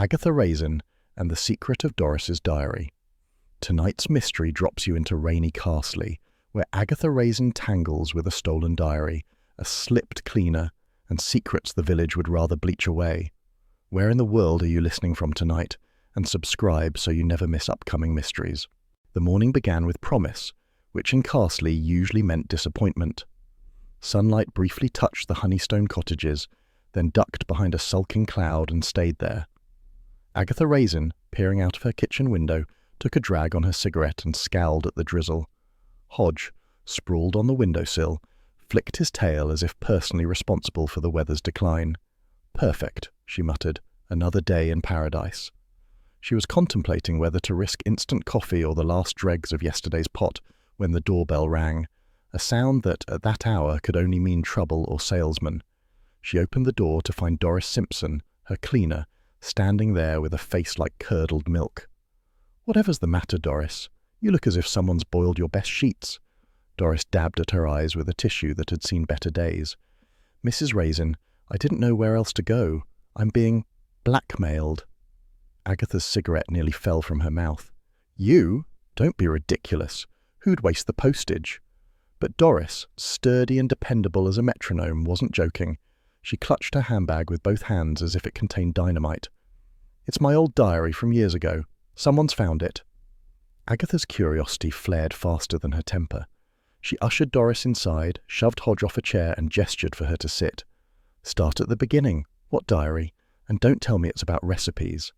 Agatha Raisin and the Secret of Doris's Diary. Tonight's mystery drops you into rainy Carsley, where Agatha Raisin tangles with a stolen diary, a slipped cleaner, and secrets the village would rather bleach away. Where in the world are you listening from tonight? And subscribe so you never miss upcoming mysteries. The morning began with promise, which in Carsley usually meant disappointment. Sunlight briefly touched the Honeystone cottages, then ducked behind a sulking cloud and stayed there. Agatha Raisin, peering out of her kitchen window, took a drag on her cigarette and scowled at the drizzle. Hodge, sprawled on the windowsill, flicked his tail as if personally responsible for the weather's decline. "Perfect," she muttered, "another day in paradise." She was contemplating whether to risk instant coffee or the last dregs of yesterday's pot when the doorbell rang, a sound that at that hour could only mean trouble or salesman. She opened the door to find Doris Simpson, her cleaner, standing there with a face like curdled milk. "Whatever's the matter, Doris? You look as if someone's boiled your best sheets." Doris dabbed at her eyes with a tissue that had seen better days. "Mrs. Raisin, I didn't know where else to go. I'm being blackmailed." Agatha's cigarette nearly fell from her mouth. "You? Don't be ridiculous. Who'd waste the postage?" But Doris, sturdy and dependable as a metronome, wasn't joking. She clutched her handbag with both hands as if it contained dynamite. "It's my old diary from years ago. Someone's found it." Agatha's curiosity flared faster than her temper. She ushered Doris inside, shoved Hodge off a chair and gestured for her to sit. "Start at the beginning. What diary? And don't tell me it's about recipes."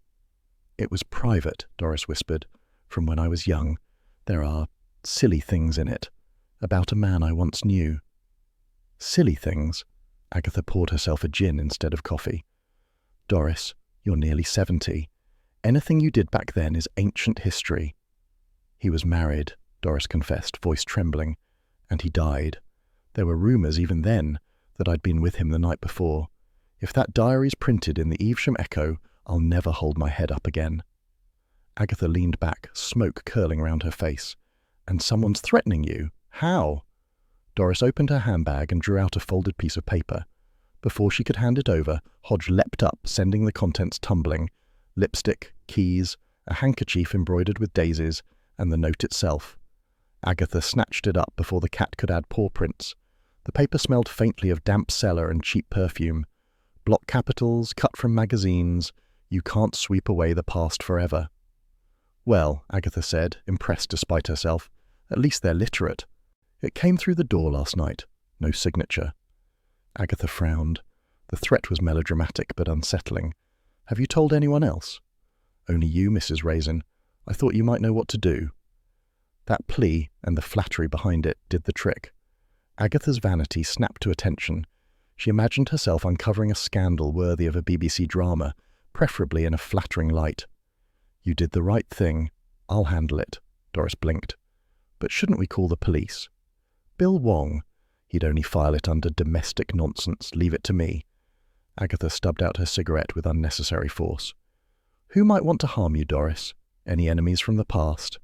"It was private," Doris whispered. "From when I was young. There are silly things in it. About a man I once knew." "Silly things?" Agatha poured herself a gin instead of coffee. "Doris, you're nearly 70. Anything you did back then is ancient history." "He was married," Doris confessed, voice trembling, "and he died. There were rumours even then that I'd been with him the night before. If that diary's printed in the Evesham Echo, I'll never hold my head up again." Agatha leaned back, smoke curling round her face. "And someone's threatening you? How?" Doris opened her handbag and drew out a folded piece of paper. Before she could hand it over, Hodge leapt up, sending the contents tumbling. Lipstick, keys, a handkerchief embroidered with daisies, and the note itself. Agatha snatched it up before the cat could add paw prints. The paper smelled faintly of damp cellar and cheap perfume. Block capitals, cut from magazines. "You can't sweep away the past forever." "Well," Agatha said, impressed despite herself, "at least they're literate. It came through the door last night. No signature." Agatha frowned. The threat was melodramatic but unsettling. "Have you told anyone else?" "Only you, Mrs. Raisin. I thought you might know what to do." That plea, and the flattery behind it, did the trick. Agatha's vanity snapped to attention. She imagined herself uncovering a scandal worthy of a BBC drama, preferably in a flattering light. "You did the right thing. I'll handle it," Doris blinked. "But shouldn't we call the police?" "Bill Wong. He'd only file it under domestic nonsense. Leave it to me." Agatha stubbed out her cigarette with unnecessary force. "Who might want to harm you, Doris? Any enemies from the past?"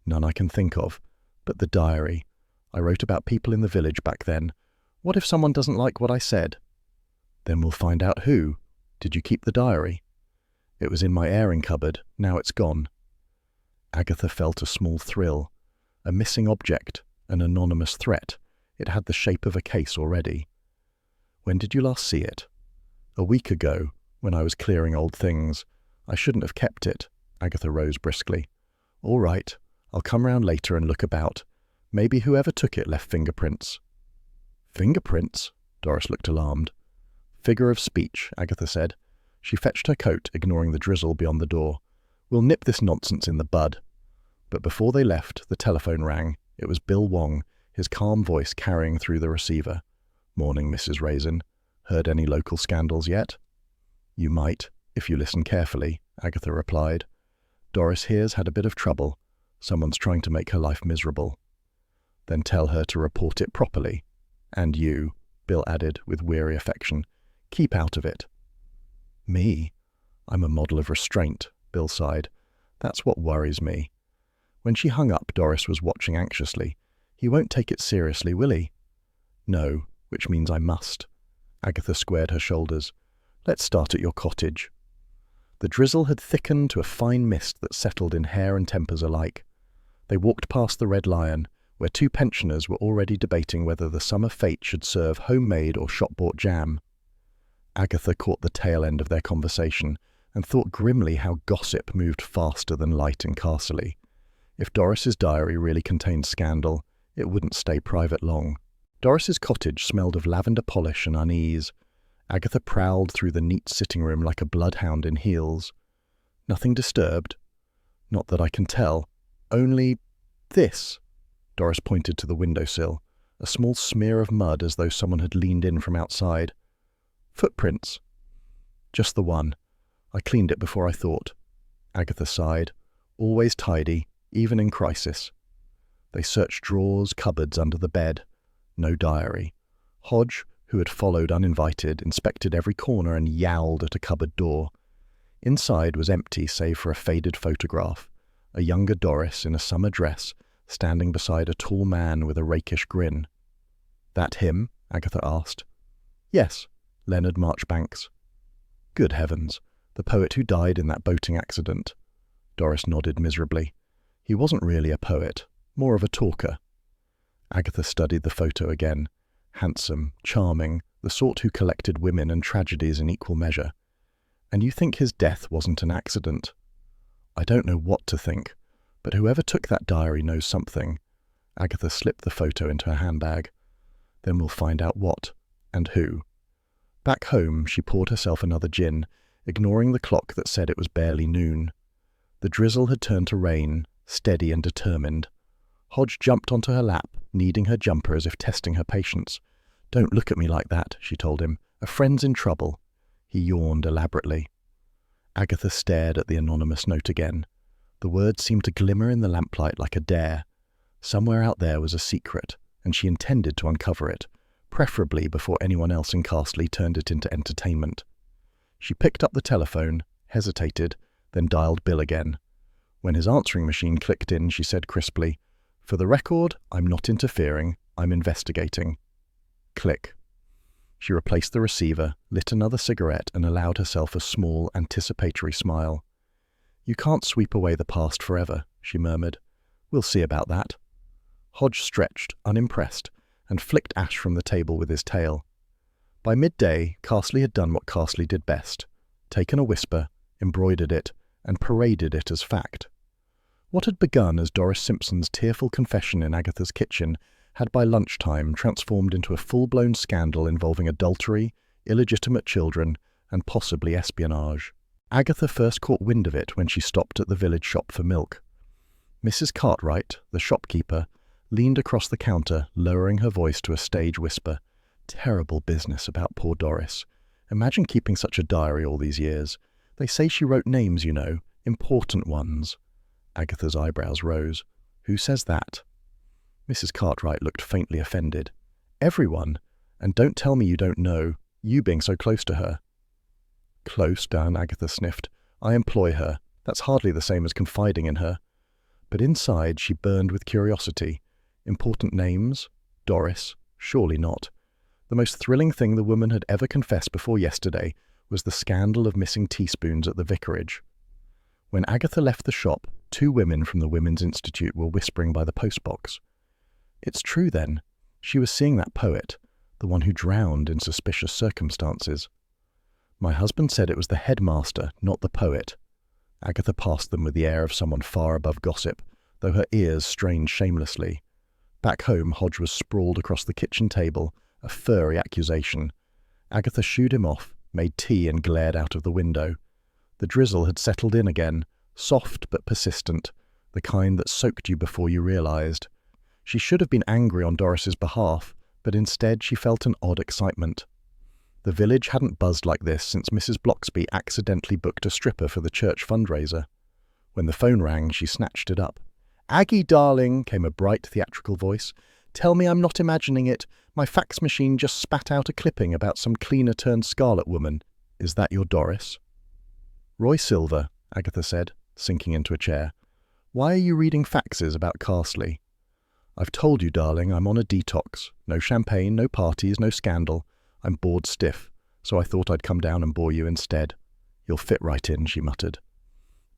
"None I can think of. But the diary. I wrote about people in the village back then. What if someone doesn't like what I said?" "Then we'll find out who. Did you keep the diary?" "It was in my airing cupboard. Now it's gone." Agatha felt a small thrill. A missing object, an anonymous threat. It had the shape of a case already. "When did you last see it?" "A week ago, when I was clearing old things. I shouldn't have kept it." Agatha rose briskly. "All right. I'll come round later and look about. Maybe whoever took it left fingerprints." "Fingerprints?" Doris looked alarmed. "Figure of speech," Agatha said. She fetched her coat, ignoring the drizzle beyond the door. "We'll nip this nonsense in the bud." But before they left, the telephone rang. It was Bill Wong, his calm voice carrying through the receiver. "Morning, Mrs. Raisin. Heard any local scandals yet?" "You might, if you listen carefully," Agatha replied. "Doris here's had a bit of trouble. Someone's trying to make her life miserable." "Then tell her to report it properly. And you," Bill added with weary affection, "keep out of it." "Me? I'm a model of restraint," Bill sighed. "That's what worries me." When she hung up, Doris was watching anxiously. "He won't take it seriously, will he?" "No, which means I must." Agatha squared her shoulders. "Let's start at your cottage." The drizzle had thickened to a fine mist that settled in hair and tempers alike. They walked past the Red Lion, where two pensioners were already debating whether the summer fete should serve homemade or shop-bought jam. Agatha caught the tail end of their conversation and thought grimly how gossip moved faster than light in Castle. If Doris's diary really contained scandal, it wouldn't stay private long. Doris's cottage smelled of lavender polish and unease. Agatha prowled through the neat sitting room like a bloodhound in heels. Nothing disturbed? Not that I can tell. Only this. Doris pointed to the windowsill, a small smear of mud as though someone had leaned in from outside. Footprints. Just the one. I cleaned it before I thought. Agatha sighed. Always tidy, even in crisis. They searched drawers, cupboards under the bed. No diary. Hodge, who had followed uninvited, inspected every corner and yowled at a cupboard door. Inside was empty save for a faded photograph, a younger Doris in a summer dress, standing beside a tall man with a rakish grin. "That him?" Agatha asked. "Yes, Leonard Marchbanks." "Good heavens, the poet who died in that boating accident." Doris nodded miserably. He wasn't really a poet, more of a talker. Agatha studied the photo again. Handsome, charming, the sort who collected women and tragedies in equal measure. "And you think his death wasn't an accident?" "I don't know what to think, but whoever took that diary knows something." Agatha slipped the photo into her handbag. "Then we'll find out what, and who." Back home, she poured herself another gin, ignoring the clock that said it was barely noon. The drizzle had turned to rain, steady and determined. Hodge jumped onto her lap, kneading her jumper as if testing her patience. "Don't look at me like that," she told him. "A friend's in trouble." He yawned elaborately. Agatha stared at the anonymous note again. The words seemed to glimmer in the lamplight like a dare. Somewhere out there was a secret, and she intended to uncover it, preferably before anyone else in Castle turned it into entertainment. She picked up the telephone, hesitated, then dialed Bill again. When his answering machine clicked in, she said crisply, "For the record, I'm not interfering, I'm investigating." Click. She replaced the receiver, lit another cigarette, and allowed herself a small, anticipatory smile. "You can't sweep away the past forever," she murmured. "We'll see about that." Hodge stretched, unimpressed, and flicked ash from the table with his tail. By midday, Castle had done what Castle did best, taken a whisper, embroidered it, and paraded it as fact. What had begun as Doris Simpson's tearful confession in Agatha's kitchen had by lunchtime transformed into a full-blown scandal involving adultery, illegitimate children, and possibly espionage. Agatha first caught wind of it when she stopped at the village shop for milk. Mrs. Cartwright, the shopkeeper, leaned across the counter, lowering her voice to a stage whisper. "Terrible business about poor Doris. Imagine keeping such a diary all these years. They say she wrote names, you know, important ones." Agatha's eyebrows rose. "Who says that?" Mrs. Cartwright looked faintly offended. "Everyone. And don't tell me you don't know, you being so close to her." "Close down," Agatha sniffed. "I employ her. That's hardly the same as confiding in her." But inside she burned with curiosity. Important names? Doris? Surely not. The most thrilling thing the woman had ever confessed before yesterday was the scandal of missing teaspoons at the vicarage. When Agatha left the shop, two women from the Women's Institute were whispering by the postbox. It's true then. She was seeing that poet, the one who drowned in suspicious circumstances. My husband said it was the headmaster, not the poet. Agatha passed them with the air of someone far above gossip, though her ears strained shamelessly. Back home, Hodge was sprawled across the kitchen table, a furry accusation. Agatha shooed him off, made tea and glared out of the window. The drizzle had settled in again, soft but persistent, the kind that soaked you before you realized. She should have been angry on Doris's behalf, but instead she felt an odd excitement. The village hadn't buzzed like this since Mrs. Bloxby accidentally booked a stripper for the church fundraiser. When the phone rang, she snatched it up. "Aggie, darling," came a bright theatrical voice. "Tell me I'm not imagining it. My fax machine just spat out a clipping about some cleaner-turned-scarlet woman. Is that your Doris?" "Roy Silver," Agatha said, sinking into a chair. "Why are you reading faxes about Castle?" "I've told you, darling, I'm on a detox. No champagne, no parties, no scandal. I'm bored stiff, so I thought I'd come down and bore you instead." You'll fit right in, she muttered.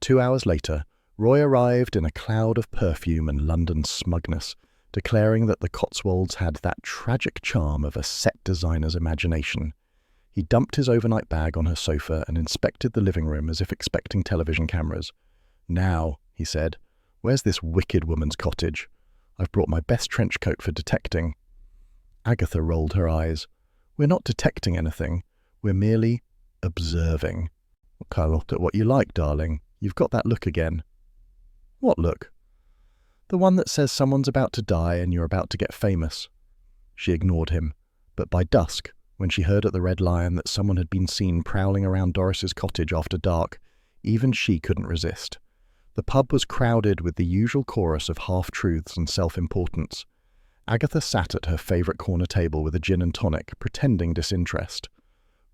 2 hours later, Roy arrived in a cloud of perfume and London smugness, declaring that the Cotswolds had that tragic charm of a set designer's imagination. He dumped his overnight bag on her sofa and inspected the living room as if expecting television cameras. "Now," he said, "where's this wicked woman's cottage? I've brought my best trench coat for detecting." Agatha rolled her eyes. "We're not detecting anything. We're merely observing." "I looked at what you like, darling. You've got that look again." "What look?" "The one that says someone's about to die and you're about to get famous." She ignored him, but by dusk, when she heard at the Red Lion that someone had been seen prowling around Doris's cottage after dark, even she couldn't resist. The pub was crowded with the usual chorus of half-truths and self-importance. Agatha sat at her favourite corner table with a gin and tonic, pretending disinterest.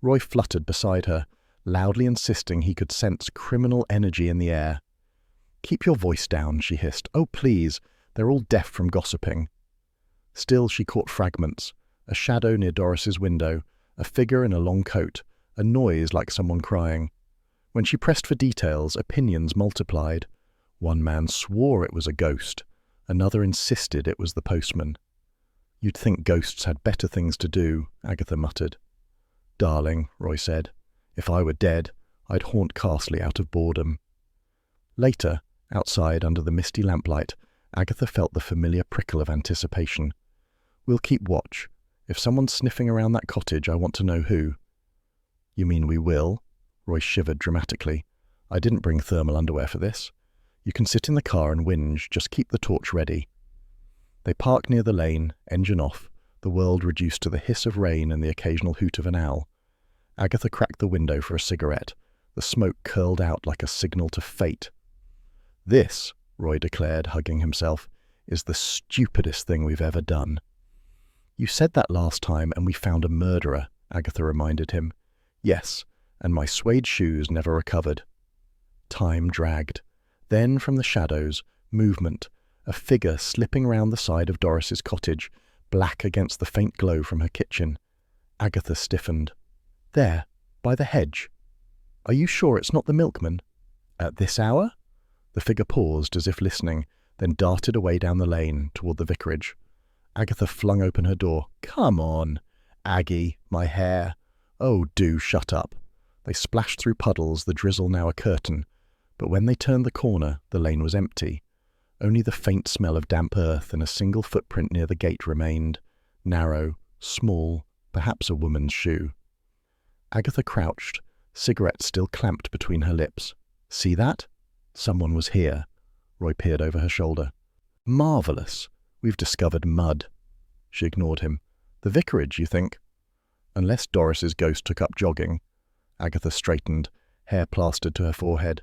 Roy fluttered beside her, loudly insisting he could sense criminal energy in the air. "Keep your voice down," she hissed. "Oh, please, they're all deaf from gossiping." Still she caught fragments. A shadow near Doris's window, a figure in a long coat, a noise like someone crying. When she pressed for details, opinions multiplied. One man swore it was a ghost. Another insisted it was the postman. "You'd think ghosts had better things to do," Agatha muttered. "Darling," Roy said, "if I were dead, I'd haunt Carsley out of boredom." Later, outside under the misty lamplight, Agatha felt the familiar prickle of anticipation. "We'll keep watch. If someone's sniffing around that cottage, I want to know who." "You mean we will?" Roy shivered dramatically. "I didn't bring thermal underwear for this. You can sit in the car and whinge, just keep the torch ready." They parked near the lane, engine off, the world reduced to the hiss of rain and the occasional hoot of an owl. Agatha cracked the window for a cigarette. The smoke curled out like a signal to fate. "This," Roy declared, hugging himself, "is the stupidest thing we've ever done." "You said that last time and we found a murderer," Agatha reminded him. "Yes, and my suede shoes never recovered." Time dragged. Then from the shadows, movement, a figure slipping round the side of Doris's cottage, black against the faint glow from her kitchen. Agatha stiffened. "There, by the hedge. Are you sure it's not the milkman?" "At this hour?" The figure paused as if listening, then darted away down the lane toward the vicarage. Agatha flung open her door. "Come on, Aggie, my hair. Oh, do shut up." They splashed through puddles, the drizzle now a curtain. But when they turned the corner, the lane was empty. Only the faint smell of damp earth and a single footprint near the gate remained. Narrow, small, perhaps a woman's shoe. Agatha crouched, cigarette still clamped between her lips. "See that? Someone was here." Roy peered over her shoulder. "Marvellous. We've discovered mud." She ignored him. "The vicarage, you think?" "Unless Doris's ghost took up jogging." Agatha straightened, hair plastered to her forehead.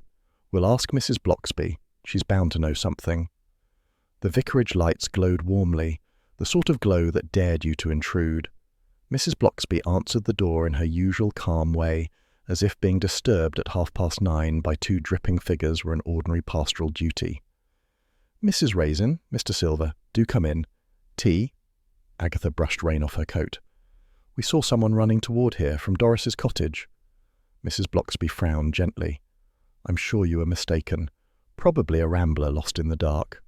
"We'll ask Mrs. Bloxby. She's bound to know something." The vicarage lights glowed warmly, the sort of glow that dared you to intrude. Mrs. Bloxby answered the door in her usual calm way, as if being disturbed at 9:30 by two dripping figures were an ordinary pastoral duty. "Mrs. Raisin, Mr. Silver, do come in. Tea?" Agatha brushed rain off her coat. "We saw someone running toward here from Doris's cottage." Mrs. Bloxby frowned gently. "I'm sure you were mistaken. Probably a rambler lost in the dark."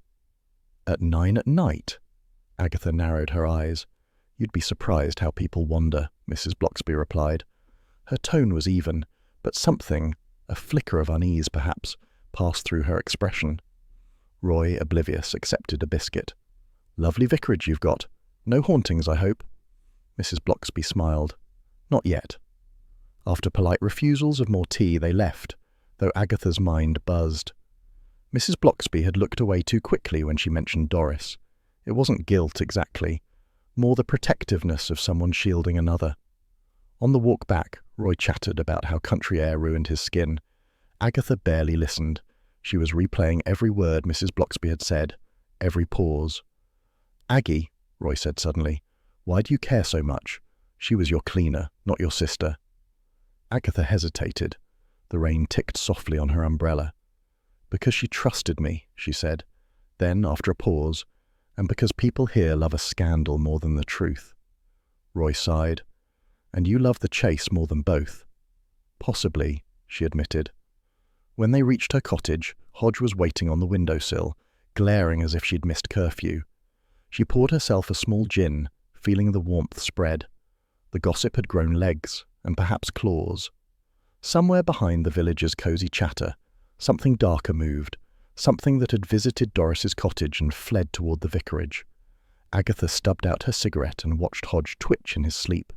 "At 9 at night?" Agatha narrowed her eyes. "You'd be surprised how people wander," Mrs. Bloxby replied. Her tone was even, but something, a flicker of unease perhaps, passed through her expression. Roy, oblivious, accepted a biscuit. "Lovely vicarage you've got. No hauntings, I hope?" Mrs. Bloxby smiled. "Not yet." After polite refusals of more tea, they left, though Agatha's mind buzzed. Mrs. Bloxby had looked away too quickly when she mentioned Doris. It wasn't guilt exactly, more the protectiveness of someone shielding another. On the walk back, Roy chattered about how country air ruined his skin. Agatha barely listened. She was replaying every word Mrs. Bloxby had said, every pause. "Aggie," Roy said suddenly, "why do you care so much? She was your cleaner, not your sister." Agatha hesitated. The rain ticked softly on her umbrella. "Because she trusted me," she said. Then, after a pause, "and because people here love a scandal more than the truth." Roy sighed. "And you love the chase more than both." "Possibly," she admitted. When they reached her cottage, Hodge was waiting on the windowsill, glaring as if she'd missed curfew. She poured herself a small gin, feeling the warmth spread. The gossip had grown legs, and perhaps claws. Somewhere behind the villagers' cosy chatter, something darker moved, something that had visited Doris's cottage and fled toward the vicarage. Agatha stubbed out her cigarette and watched Hodge twitch in his sleep.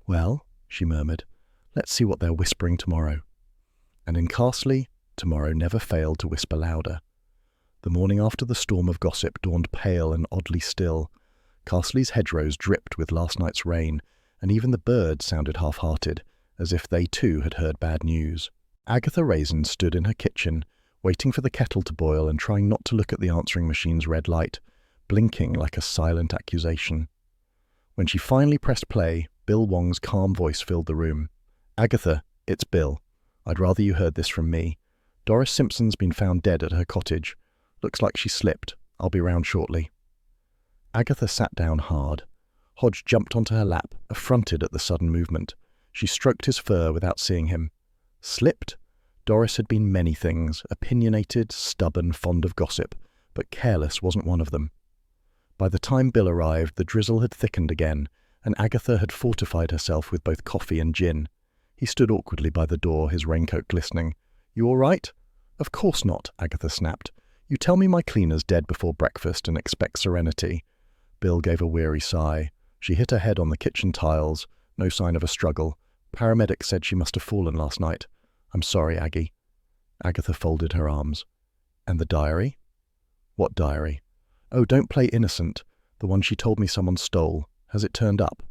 "Well," she murmured, "let's see what they're whispering tomorrow." And in Carsley, tomorrow never failed to whisper louder. The morning after the storm of gossip dawned pale and oddly still. Carsley's hedgerows dripped with last night's rain, and even the birds sounded half-hearted, as if they too had heard bad news. Agatha Raisin stood in her kitchen, waiting for the kettle to boil and trying not to look at the answering machine's red light, blinking like a silent accusation. When she finally pressed play, Bill Wong's calm voice filled the room. "Agatha, it's Bill. I'd rather you heard this from me. Doris Simpson's been found dead at her cottage. Looks like she slipped. I'll be round shortly." Agatha sat down hard. Hodge jumped onto her lap, affronted at the sudden movement. She stroked his fur without seeing him. Slipped? Doris had been many things, opinionated, stubborn, fond of gossip, but careless wasn't one of them. By the time Bill arrived, the drizzle had thickened again, and Agatha had fortified herself with both coffee and gin. He stood awkwardly by the door, his raincoat glistening. "You all right?" "Of course not," Agatha snapped. "You tell me my cleaner's dead before breakfast and expect serenity." Bill gave a weary sigh. She hit her head on the kitchen tiles. No sign of a struggle. Paramedics said she must have fallen last night. "I'm sorry, Aggie." Agatha folded her arms. "And the diary?" "What diary?" "Oh, don't play innocent. The one she told me someone stole. Has it turned up?"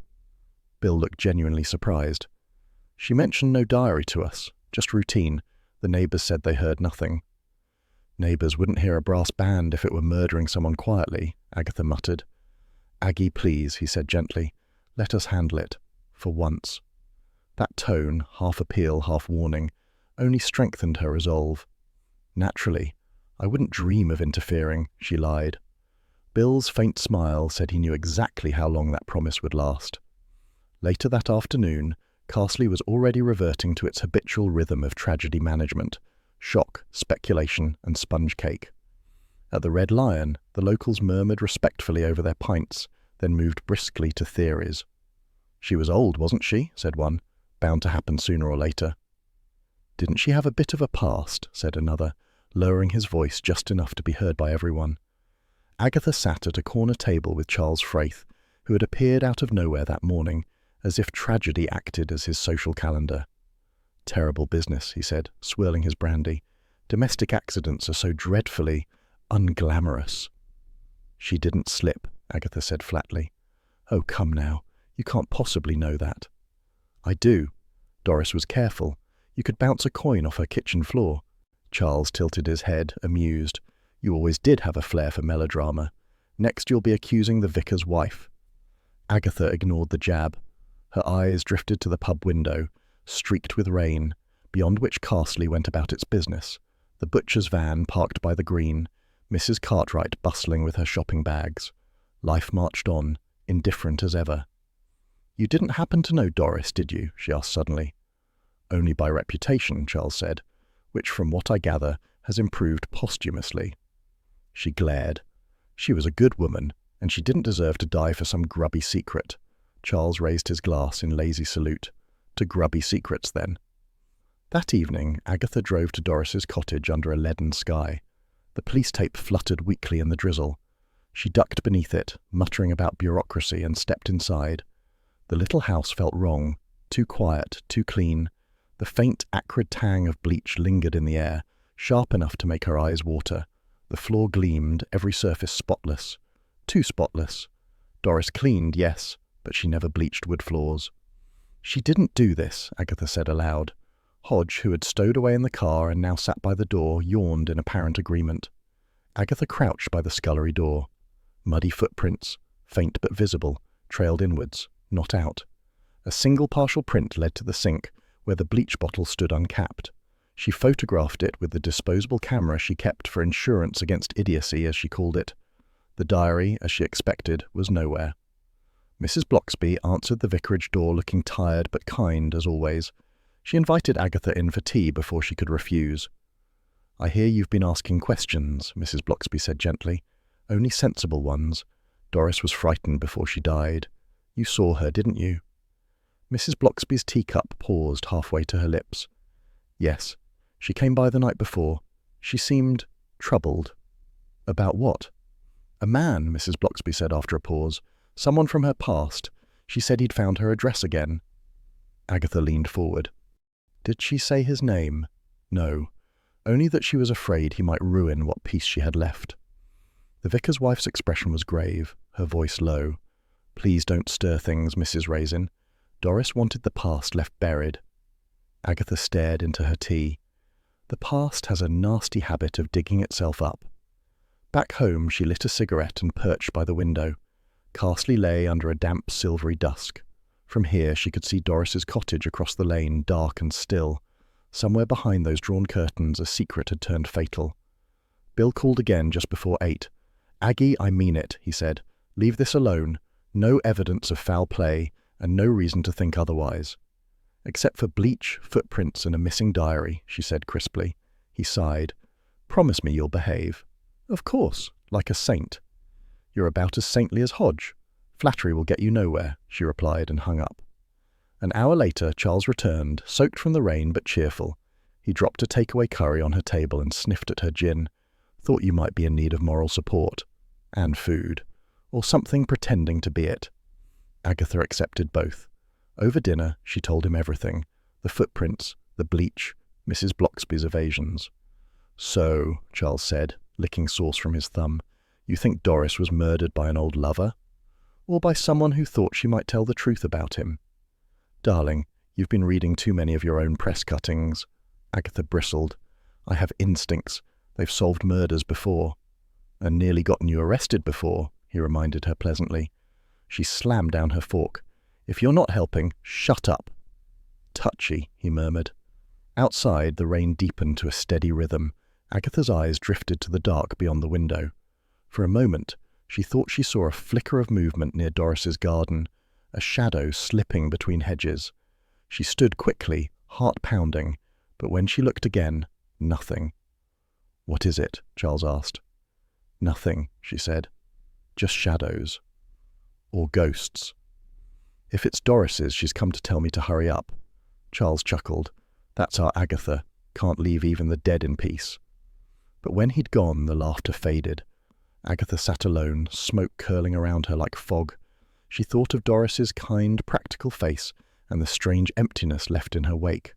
Bill looked genuinely surprised. "She mentioned no diary to us. Just routine. The neighbors said they heard nothing." "Neighbors wouldn't hear a brass band if it were murdering someone quietly," Agatha muttered. "Aggie, please," he said gently. "Let us handle it. For once." That tone, half appeal, half warning, only strengthened her resolve. "Naturally. I wouldn't dream of interfering," she lied. Bill's faint smile said he knew exactly how long that promise would last. Later that afternoon, Carsley was already reverting to its habitual rhythm of tragedy management: shock, speculation, and sponge cake. At the Red Lion, the locals murmured respectfully over their pints, then moved briskly to theories. "She was old, wasn't she?" said one. "Bound to happen sooner or later." "Didn't she have a bit of a past?" said another, lowering his voice just enough to be heard by everyone. Agatha sat at a corner table with Charles Fraith, who had appeared out of nowhere that morning, as if tragedy acted as his social calendar. "Terrible business," he said, swirling his brandy. "Domestic accidents are so dreadfully unglamorous." "She didn't slip," Agatha said flatly. "Oh, come now. You can't possibly know that." "I do. Doris was careful. You could bounce a coin off her kitchen floor." Charles tilted his head, amused. "You always did have a flair for melodrama. Next you'll be accusing the vicar's wife." Agatha ignored the jab. Her eyes drifted to the pub window, streaked with rain, beyond which Carsley went about its business, the butcher's van parked by the green, Mrs. Cartwright bustling with her shopping bags. Life marched on, indifferent as ever. "You didn't happen to know Doris, did you?" she asked suddenly. "Only by reputation," Charles said, "which from what I gather has improved posthumously." She glared. She was a good woman, and she didn't deserve to die for some grubby secret. Charles raised his glass in lazy salute. To grubby secrets, then. That evening, Agatha drove to Doris's cottage under a leaden sky. The police tape fluttered weakly in the drizzle. She ducked beneath it, muttering about bureaucracy, and stepped inside. The little house felt wrong, too quiet, too clean. The faint, acrid tang of bleach lingered in the air, sharp enough to make her eyes water. The floor gleamed, every surface spotless. Too spotless. Doris cleaned, yes, but she never bleached wood floors. "She didn't do this," Agatha said aloud. Hodge, who had stowed away in the car and now sat by the door, yawned in apparent agreement. Agatha crouched by the scullery door. Muddy footprints, faint but visible, trailed inwards, not out. A single partial print led to the sink, where the bleach bottle stood uncapped. She photographed it with the disposable camera she kept for insurance against idiocy, as she called it. The diary, as she expected, was nowhere. Mrs. Bloxby answered the vicarage door looking tired but kind, as always. She invited Agatha in for tea before she could refuse. "I hear you've been asking questions," Mrs. Blocksby said gently. "Only sensible ones. Doris was frightened before she died. You saw her, didn't you?" Mrs. Blocksby's teacup paused halfway to her lips. "Yes. She came by the night before. She seemed troubled." "About what?" "A man," Mrs. Blocksby said after a pause. "Someone from her past. She said he'd found her address again." Agatha leaned forward. "Did she say his name?" "No. Only that she was afraid he might ruin what peace she had left." The vicar's wife's expression was grave, her voice low. "Please don't stir things, Mrs. Raisin. Doris wanted the past left buried." Agatha stared into her tea. The past has a nasty habit of digging itself up. Back home, she lit a cigarette and perched by the window. Carsley lay under a damp, silvery dusk. From here, she could see Doris's cottage across the lane, dark and still. Somewhere behind those drawn curtains, a secret had turned fatal. Bill called again just before 8. "Aggie, I mean it," he said. "Leave this alone. No evidence of foul play, and no reason to think otherwise." "Except for bleach, footprints, and a missing diary," she said crisply. He sighed. "Promise me you'll behave." "Of course, like a saint." "You're about as saintly as Hodge. Flattery will get you nowhere," she replied and hung up. An hour later, Charles returned, soaked from the rain but cheerful. He dropped a takeaway curry on her table and sniffed at her gin. "Thought you might be in need of moral support. And food. Or something pretending to be it." Agatha accepted both. Over dinner, she told him everything. The footprints, the bleach, Mrs. Blocksby's evasions. "So," Charles said, licking sauce from his thumb, "you think Doris was murdered by an old lover? Or by someone who thought she might tell the truth about him?" "Darling, you've been reading too many of your own press cuttings." Agatha bristled. "I have instincts. They've solved murders before." "And nearly gotten you arrested before," he reminded her pleasantly. She slammed down her fork. "If you're not helping, shut up." "Touchy," he murmured. Outside, the rain deepened to a steady rhythm. Agatha's eyes drifted to the dark beyond the window. For a moment, she thought she saw a flicker of movement near Doris's garden, a shadow slipping between hedges. She stood quickly, heart pounding, but when she looked again, nothing. "What is it?" Charles asked. "Nothing," she said. "Just shadows. Or ghosts." "If it's Doris's, she's come to tell me to hurry up." Charles chuckled. "That's our Agatha. Can't leave even the dead in peace." But when he'd gone, the laughter faded. Agatha sat alone, smoke curling around her like fog. She thought of Doris's kind, practical face and the strange emptiness left in her wake.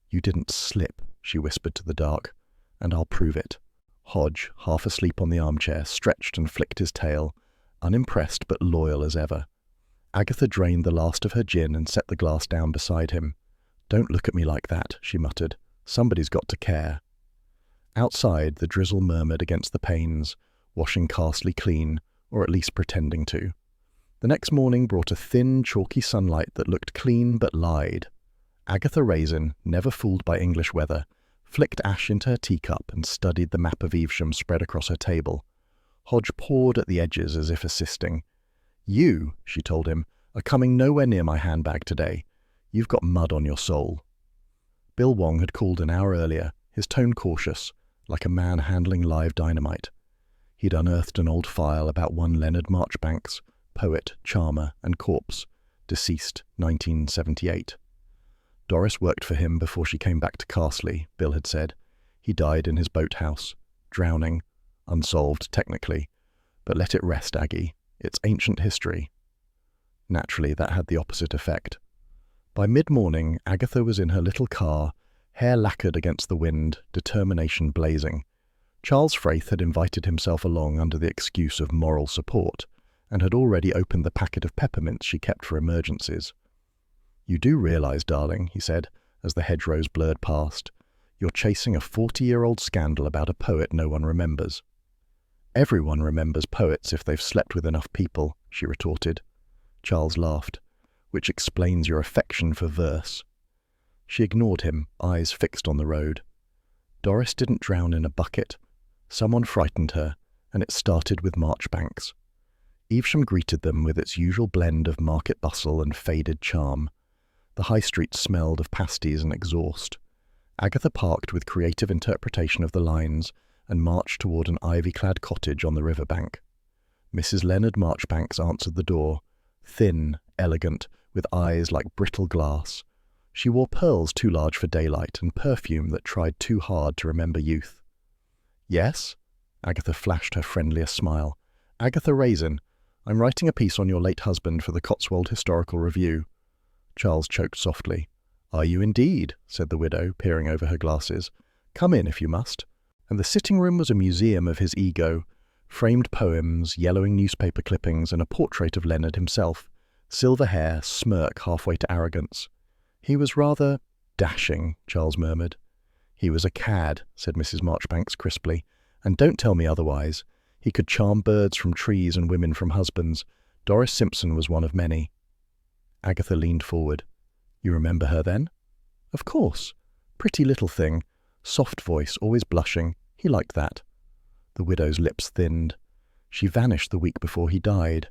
"You didn't slip," she whispered to the dark, "and I'll prove it." Hodge, half asleep on the armchair, stretched and flicked his tail, unimpressed but loyal as ever. Agatha drained the last of her gin and set the glass down beside him. "Don't look at me like that," she muttered. "Somebody's got to care." Outside, the drizzle murmured against the panes, washing Carsley clean, or at least pretending to. The next morning brought a thin, chalky sunlight that looked clean but lied. Agatha Raisin, never fooled by English weather, flicked ash into her teacup and studied the map of Evesham spread across her table. Hodge pawed at the edges as if assisting. "You," she told him, "are coming nowhere near my handbag today. You've got mud on your soul." Bill Wong had called an hour earlier, his tone cautious, like a man handling live dynamite. He'd unearthed an old file about one Leonard Marchbanks, poet, charmer, and corpse, deceased 1978. Doris worked for him before she came back to Carsley, Bill had said. He died in his boathouse, drowning, unsolved technically. But let it rest, Aggie. It's ancient history. Naturally, that had the opposite effect. By mid-morning, Agatha was in her little car, hair lacquered against the wind, determination blazing. Charles Fraith had invited himself along under the excuse of moral support, and had already opened the packet of peppermints she kept for emergencies. "You do realise, darling," he said, as the hedgerows blurred past, "you're chasing a 40-year-old scandal about a poet no one remembers." "Everyone remembers poets if they've slept with enough people," she retorted. Charles laughed. "Which explains your affection for verse." She ignored him, eyes fixed on the road. Doris didn't drown in a bucket. Someone frightened her, and it started with Marchbanks. Evesham greeted them with its usual blend of market bustle and faded charm. The high street smelled of pasties and exhaust. Agatha parked with creative interpretation of the lines and marched toward an ivy-clad cottage on the riverbank. Mrs. Leonard Marchbanks answered the door, thin, elegant, with eyes like brittle glass. She wore pearls too large for daylight and perfume that tried too hard to remember youth. "Yes?" Agatha flashed her friendliest smile. "Agatha Raisin. I'm writing a piece on your late husband for the Cotswold Historical Review." Charles choked softly. "Are you indeed?" said the widow, peering over her glasses. "Come in if you must." And the sitting room was a museum of his ego. Framed poems, yellowing newspaper clippings, and a portrait of Leonard himself. Silver hair, smirk halfway to arrogance. "He was rather dashing," Charles murmured. "He was a cad," said Mrs. Marchbanks crisply. "And don't tell me otherwise. He could charm birds from trees and women from husbands. Doris Simpson was one of many." Agatha leaned forward. "You remember her then?" "Of course. Pretty little thing. Soft voice, always blushing. He liked that." The widow's lips thinned. "She vanished the week before he died.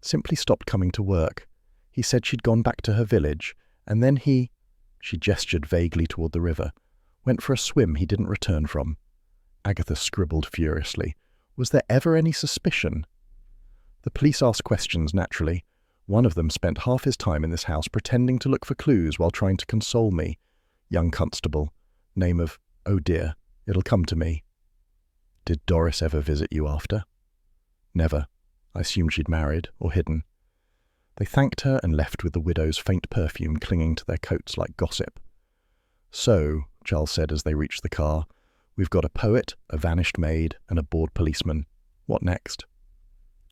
Simply stopped coming to work. He said she'd gone back to her village, and then he—" She gestured vaguely toward the river. "Went for a swim he didn't return from." Agatha scribbled furiously. "Was there ever any suspicion?" "The police asked questions, naturally. One of them spent half his time in this house pretending to look for clues while trying to console me. Young constable. Name of— oh dear, it'll come to me." "Did Doris ever visit you after?" "Never. I assumed she'd married or hidden." They thanked her and left with the widow's faint perfume clinging to their coats like gossip. "So," Charles said as they reached the car, "we've got a poet, a vanished maid, and a bored policeman. What next?"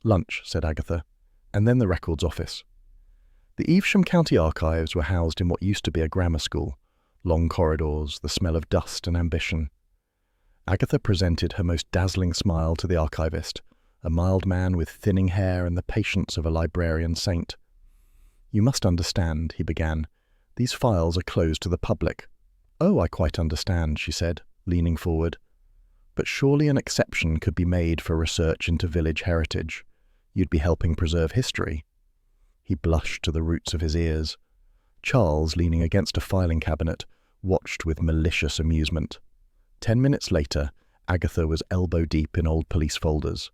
"Lunch," said Agatha, "and then the records office." The Evesham County Archives were housed in what used to be a grammar school. Long corridors, the smell of dust and ambition. Agatha presented her most dazzling smile to the archivist, a mild man with thinning hair and the patience of a librarian saint. "You must understand," he began. "These files are closed to the public." "Oh, I quite understand," she said, leaning forward. "But surely an exception could be made for research into village heritage. You'd be helping preserve history." He blushed to the roots of his ears. Charles, leaning against a filing cabinet, watched with malicious amusement. 10 minutes later, Agatha was elbow-deep in old police folders.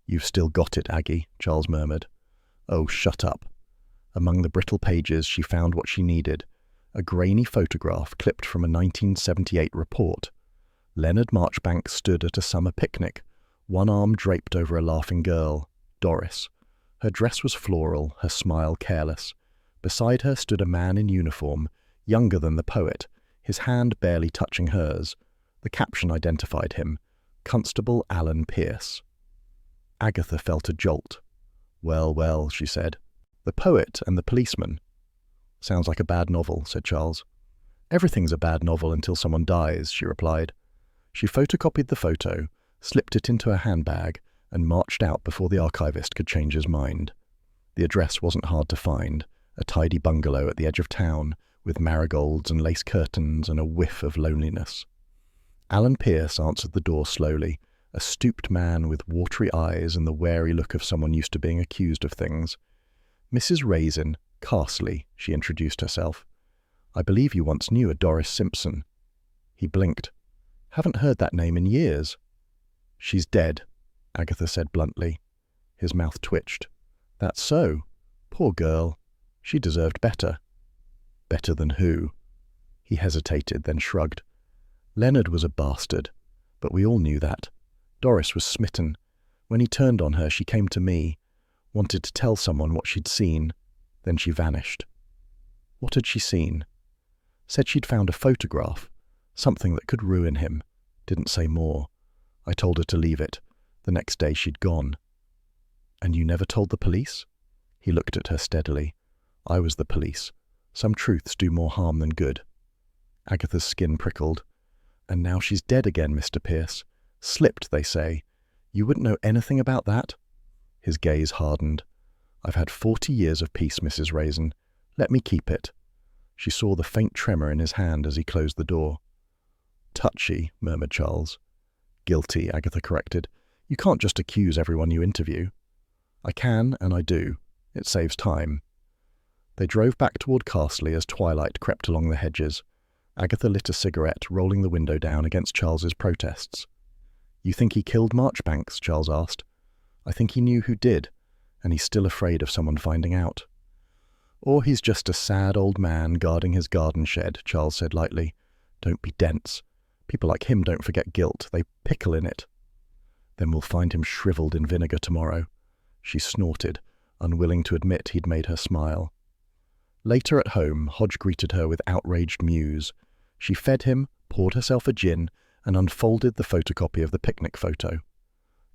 "You've still got it, Aggie," Charles murmured. "Oh, shut up." Among the brittle pages she found what she needed, a grainy photograph clipped from a 1978 report. Leonard Marchbanks stood at a summer picnic, one arm draped over a laughing girl, Doris. Her dress was floral, her smile careless. Beside her stood a man in uniform, younger than the poet, his hand barely touching hers. The caption identified him, Constable Alan Pierce. Agatha felt a jolt. "Well, well," she said. "The poet and the policeman." "Sounds like a bad novel," said Charles. "Everything's a bad novel until someone dies," she replied. She photocopied the photo, slipped it into her handbag, and marched out before the archivist could change his mind. The address wasn't hard to find, a tidy bungalow at the edge of town, with marigolds and lace curtains and a whiff of loneliness. Alan Pierce answered the door slowly, a stooped man with watery eyes and the wary look of someone used to being accused of things. "Mrs. Raisin, Carsley," she introduced herself. "I believe you once knew a Doris Simpson." He blinked. "Haven't heard that name in years." "She's dead," Agatha said bluntly. His mouth twitched. "That's so. Poor girl. She deserved better." "Better than who?" He hesitated, then shrugged. "Leonard was a bastard, but we all knew that. Doris was smitten. When he turned on her, she came to me, wanted to tell someone what she'd seen. Then she vanished." "What had she seen?" "Said she'd found a photograph, something that could ruin him. Didn't say more. I told her to leave it. The next day she'd gone." "And you never told the police?" He looked at her steadily. "I was the police. Some truths do more harm than good." Agatha's skin prickled. "And now she's dead again, Mr. Pierce. Slipped, they say. You wouldn't know anything about that?" His gaze hardened. "I've had 40 years of peace, Mrs. Raisin. Let me keep it." She saw the faint tremor in his hand as he closed the door. "Touchy," murmured Charles. "Guilty," Agatha corrected. "You can't just accuse everyone you interview." "I can, and I do. It saves time." They drove back toward Carsley as twilight crept along the hedges. Agatha lit a cigarette, rolling the window down against Charles's protests. "You think he killed Marchbanks?" Charles asked. "I think he knew who did, and he's still afraid of someone finding out." "Or he's just a sad old man guarding his garden shed," Charles said lightly. "Don't be dense. People like him don't forget guilt. They pickle in it." "Then we'll find him shriveled in vinegar tomorrow." She snorted, unwilling to admit he'd made her smile. Later at home, Hodge greeted her with outraged mews. She fed him, poured herself a gin, and unfolded the photocopy of the picnic photo.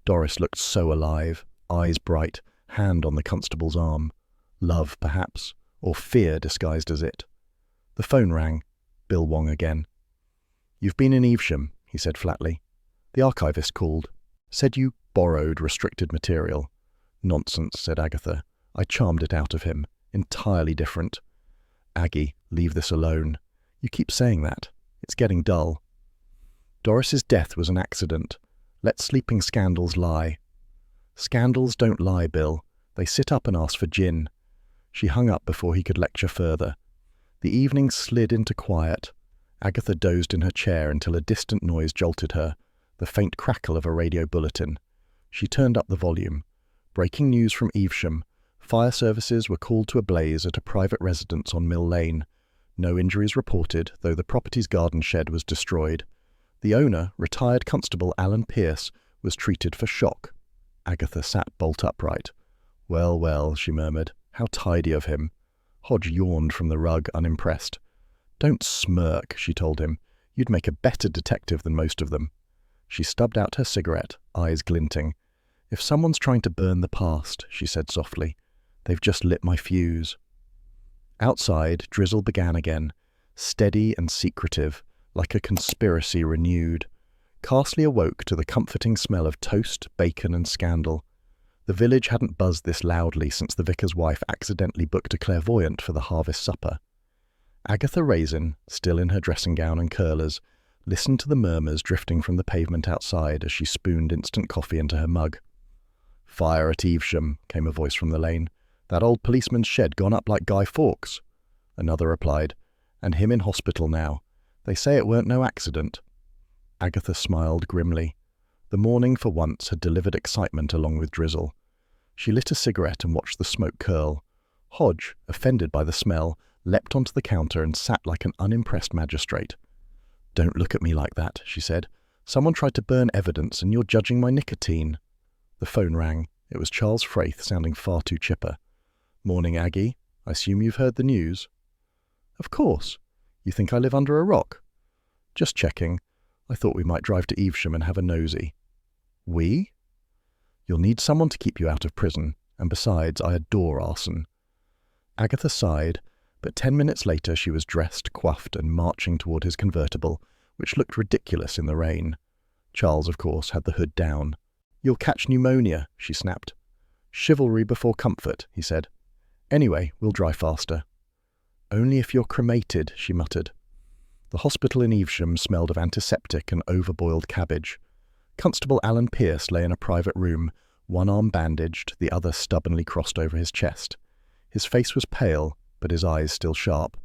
Doris looked so alive, eyes bright, hand on the constable's arm. Love, perhaps, or fear disguised as it. The phone rang. Bill Wong again. "You've been in Evesham," he said flatly. "The archivist called. Said you borrowed restricted material." "Nonsense," said Agatha. "I charmed it out of him. Entirely different." "Aggie, leave this alone. You keep saying that. It's getting dull." "Doris's death was an accident. Let sleeping scandals lie." "Scandals don't lie, Bill. They sit up and ask for gin." She hung up before he could lecture further. The evening slid into quiet. Agatha dozed in her chair until a distant noise jolted her, the faint crackle of a radio bulletin. She turned up the volume. Breaking news from Evesham. Fire services were called to a blaze at a private residence on Mill Lane. No injuries reported, though the property's garden shed was destroyed. The owner, retired Constable Alan Pearce, was treated for shock. Agatha sat bolt upright. "Well, well," she murmured. "How tidy of him." Hodge yawned from the rug, unimpressed. "Don't smirk," she told him. "You'd make a better detective than most of them." She stubbed out her cigarette, eyes glinting. "If someone's trying to burn the past," she said softly, "they've just lit my fuse." Outside, drizzle began again, steady and secretive, like a conspiracy renewed. Carsley awoke to the comforting smell of toast, bacon, and scandal. The village hadn't buzzed this loudly since the vicar's wife accidentally booked a clairvoyant for the harvest supper. Agatha Raisin, still in her dressing gown and curlers, listened to the murmurs drifting from the pavement outside as she spooned instant coffee into her mug. "Fire at Evesham," came a voice from the lane. "That old policeman's shed gone up like Guy Fawkes." Another replied, "And him in hospital now. They say it weren't no accident." Agatha smiled grimly. The morning, for once, had delivered excitement along with drizzle. She lit a cigarette and watched the smoke curl. Hodge, offended by the smell, leapt onto the counter and sat like an unimpressed magistrate. "Don't look at me like that," she said. "Someone tried to burn evidence and you're judging my nicotine." The phone rang. It was Charles Fraith, sounding far too chipper. "Morning, Aggie. I assume you've heard the news?" "Of course. You think I live under a rock?" "Just checking. I thought we might drive to Evesham and have a nosy." "We?" "You'll need someone to keep you out of prison, and besides, I adore arson." Agatha sighed, but 10 minutes later she was dressed, coiffed, and marching toward his convertible, which looked ridiculous in the rain. Charles, of course, had the hood down. "You'll catch pneumonia," she snapped. "Chivalry before comfort," he said. "Anyway, we'll drive faster." "Only if you're cremated," she muttered. The hospital in Evesham smelled of antiseptic and overboiled cabbage. Constable Alan Pearce lay in a private room, one arm bandaged, the other stubbornly crossed over his chest. His face was pale, but his eyes still sharp.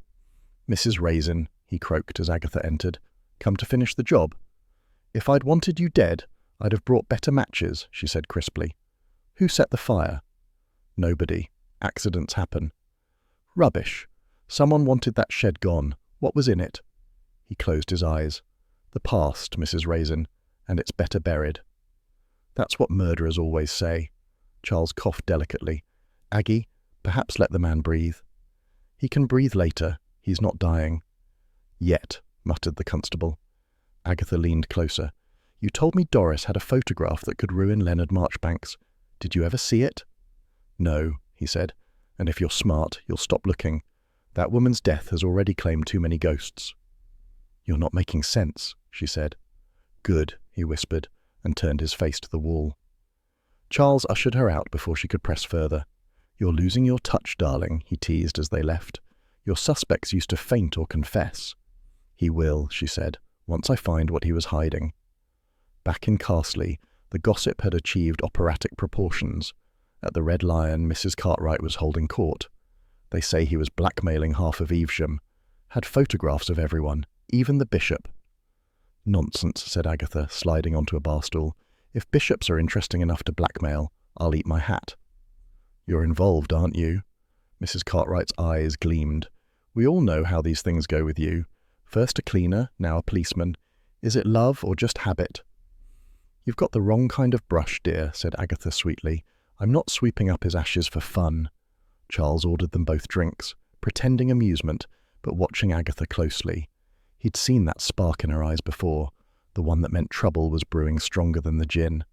"Mrs. Raisin," he croaked as Agatha entered. "Come to finish the job?" "If I'd wanted you dead, I'd have brought better matches," she said crisply. "Who set the fire?" "Nobody. Accidents happen." "Rubbish. Someone wanted that shed gone. What was in it?" He closed his eyes. "The past, Mrs. Raisin, and it's better buried." "That's what murderers always say." Charles coughed delicately. "Aggie, perhaps let the man breathe." "He can breathe later. He's not dying." "Yet," muttered the constable. Agatha leaned closer. "You told me Doris had a photograph that could ruin Leonard Marchbanks. Did you ever see it?" "No," he said, "and if you're smart, you'll stop looking. That woman's death has already claimed too many ghosts." "You're not making sense," she said. "Good," he whispered, and turned his face to the wall. Charles ushered her out before she could press further. "You're losing your touch, darling," he teased as they left. "Your suspects used to faint or confess." "He will," she said, "once I find what he was hiding." Back in Carsley, the gossip had achieved operatic proportions. At the Red Lion, Mrs. Cartwright was holding court. They say he was blackmailing half of Evesham. Had photographs of everyone, even the bishop. Nonsense, said Agatha, sliding onto a bar stool. If bishops are interesting enough to blackmail, I'll eat my hat. You're involved, aren't you? Mrs. Cartwright's eyes gleamed. We all know how these things go with you. First a cleaner, now a policeman. Is it love or just habit? You've got the wrong kind of brush, dear, said Agatha sweetly. I'm not sweeping up his ashes for fun. Charles ordered them both drinks, pretending amusement, but watching Agatha closely. He'd seen that spark in her eyes before, the one that meant trouble was brewing stronger than the gin.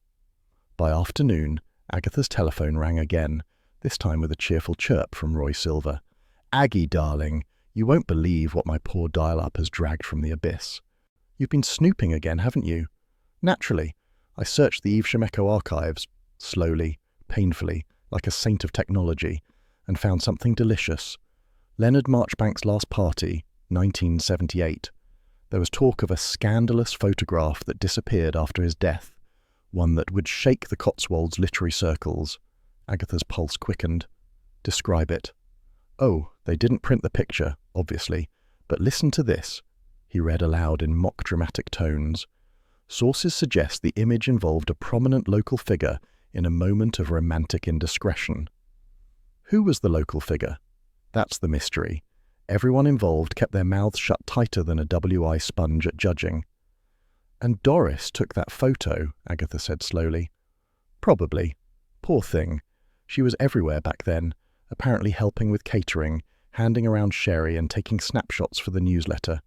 By afternoon, Agatha's telephone rang again, this time with a cheerful chirp from Roy Silver. Aggie, darling, you won't believe what my poor dial-up has dragged from the abyss. You've been snooping again, haven't you? Naturally. I searched the Evesham Echo archives, slowly, painfully, like a saint of technology, and found something delicious. Leonard Marchbank's last party, 1978. There was talk of a scandalous photograph that disappeared after his death, one that would shake the Cotswolds literary circles. Agatha's pulse quickened. Describe it. Oh, they didn't print the picture, obviously, but listen to this. He read aloud in mock dramatic tones. Sources suggest the image involved a prominent local figure in a moment of romantic indiscretion. Who was the local figure? That's the mystery. Everyone involved kept their mouths shut tighter than a WI sponge at judging. And Doris took that photo, Agatha said slowly. Probably. Poor thing. She was everywhere back then, apparently helping with catering, handing around sherry and taking snapshots for the newsletter.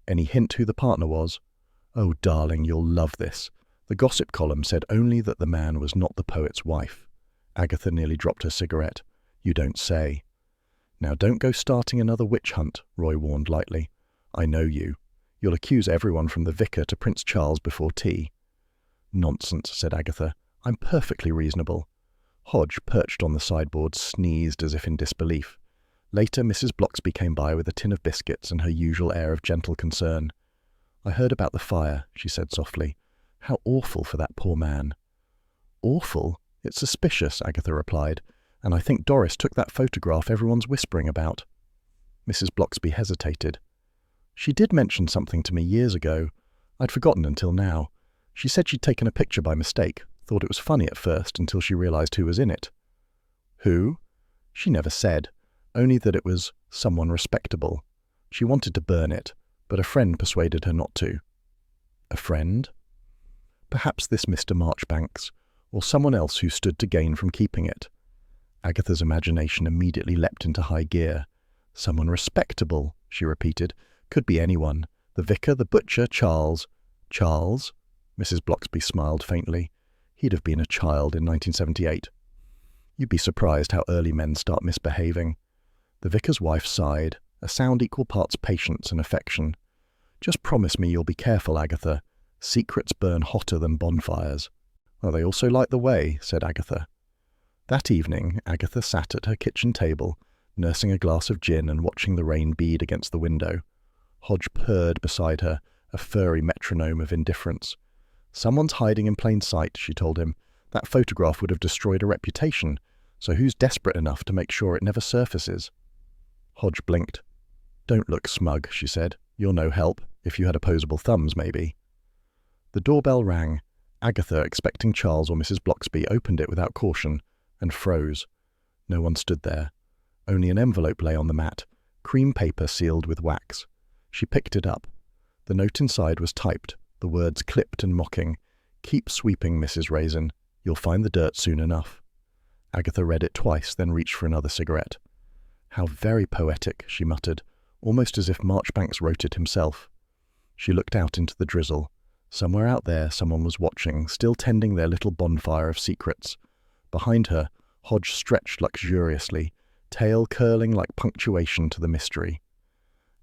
Any hint who the partner was? Oh, darling, you'll love this. The gossip column said only that the man was not the poet's wife. Agatha nearly dropped her cigarette. You don't say. Now don't go starting another witch hunt, Roy warned lightly. I know you. You'll accuse everyone from the vicar to Prince Charles before tea. Nonsense, said Agatha. I'm perfectly reasonable. Hodge, perched on the sideboard, sneezed as if in disbelief. Later, Mrs. Bloxby came by with a tin of biscuits and her usual air of gentle concern. I heard about the fire, she said softly. How awful for that poor man. Awful? It's suspicious, Agatha replied, and I think Doris took that photograph everyone's whispering about. Mrs. Bloxby hesitated. She did mention something to me years ago. I'd forgotten until now. She said she'd taken a picture by mistake, thought it was funny at first until she realized who was in it. Who? She never said, only that it was someone respectable. She wanted to burn it, but a friend persuaded her not to. A friend? Perhaps this Mr. Marchbanks, or someone else who stood to gain from keeping it. Agatha's imagination immediately leapt into high gear. Someone respectable, she repeated. Could be anyone. The vicar, the butcher, Charles. Charles? Mrs. Bloxby smiled faintly. He'd have been a child in 1978. You'd be surprised how early men start misbehaving. The vicar's wife sighed, a sound equal parts patience and affection. Just promise me you'll be careful, Agatha. Secrets burn hotter than bonfires. Well, they also light the way, said Agatha. That evening, Agatha sat at her kitchen table, nursing a glass of gin and watching the rain bead against the window. Hodge purred beside her, a furry metronome of indifference. Someone's hiding in plain sight, she told him. That photograph would have destroyed a reputation, so who's desperate enough to make sure it never surfaces? Hodge blinked. Don't look smug, she said. You're no help. If you had opposable thumbs, maybe. The doorbell rang. Agatha, expecting Charles or Mrs. Bloxby, opened it without caution and froze. No one stood there. Only an envelope lay on the mat, cream paper sealed with wax. She picked it up. The note inside was typed, the words clipped and mocking. Keep sweeping, Mrs. Raisin. You'll find the dirt soon enough. Agatha read it twice, then reached for another cigarette. How very poetic, she muttered, almost as if Marchbanks wrote it himself. She looked out into the drizzle. Somewhere out there someone was watching, still tending their little bonfire of secrets. Behind her, Hodge stretched luxuriously, tail curling like punctuation to the mystery.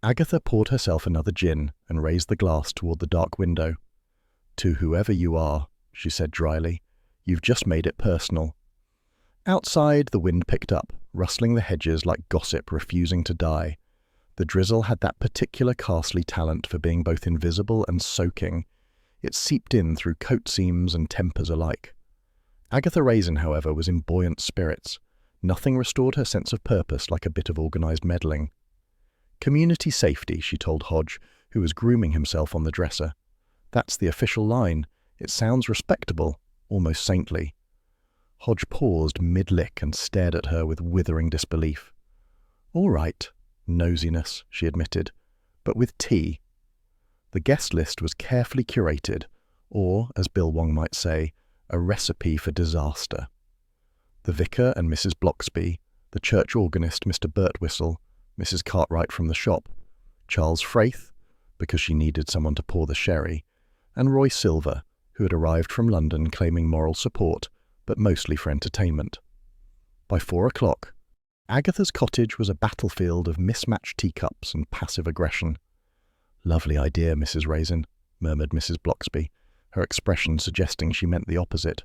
Agatha poured herself another gin and raised the glass toward the dark window. To whoever you are, she said dryly, you've just made it personal. Outside, the wind picked up, rustling the hedges like gossip refusing to die. The drizzle had that particular castly talent for being both invisible and soaking. It seeped in through coat seams and tempers alike. Agatha Raisin, however, was in buoyant spirits. Nothing restored her sense of purpose like a bit of organised meddling. "Community safety," she told Hodge, who was grooming himself on the dresser. "That's the official line. It sounds respectable, almost saintly." Hodge paused mid-lick and stared at her with withering disbelief. "All right, nosiness," she admitted, "but with tea." The guest list was carefully curated, or, as Bill Wong might say, a recipe for disaster. The vicar and Mrs. Bloxby, the church organist Mr. Birtwistle, Mrs. Cartwright from the shop, Charles Fraith, because she needed someone to pour the sherry, and Roy Silver, who had arrived from London claiming moral support, but mostly for entertainment. By 4 o'clock, Agatha's cottage was a battlefield of mismatched teacups and passive aggression. "Lovely idea, Mrs. Raisin," murmured Mrs. Bloxby, her expression suggesting she meant the opposite.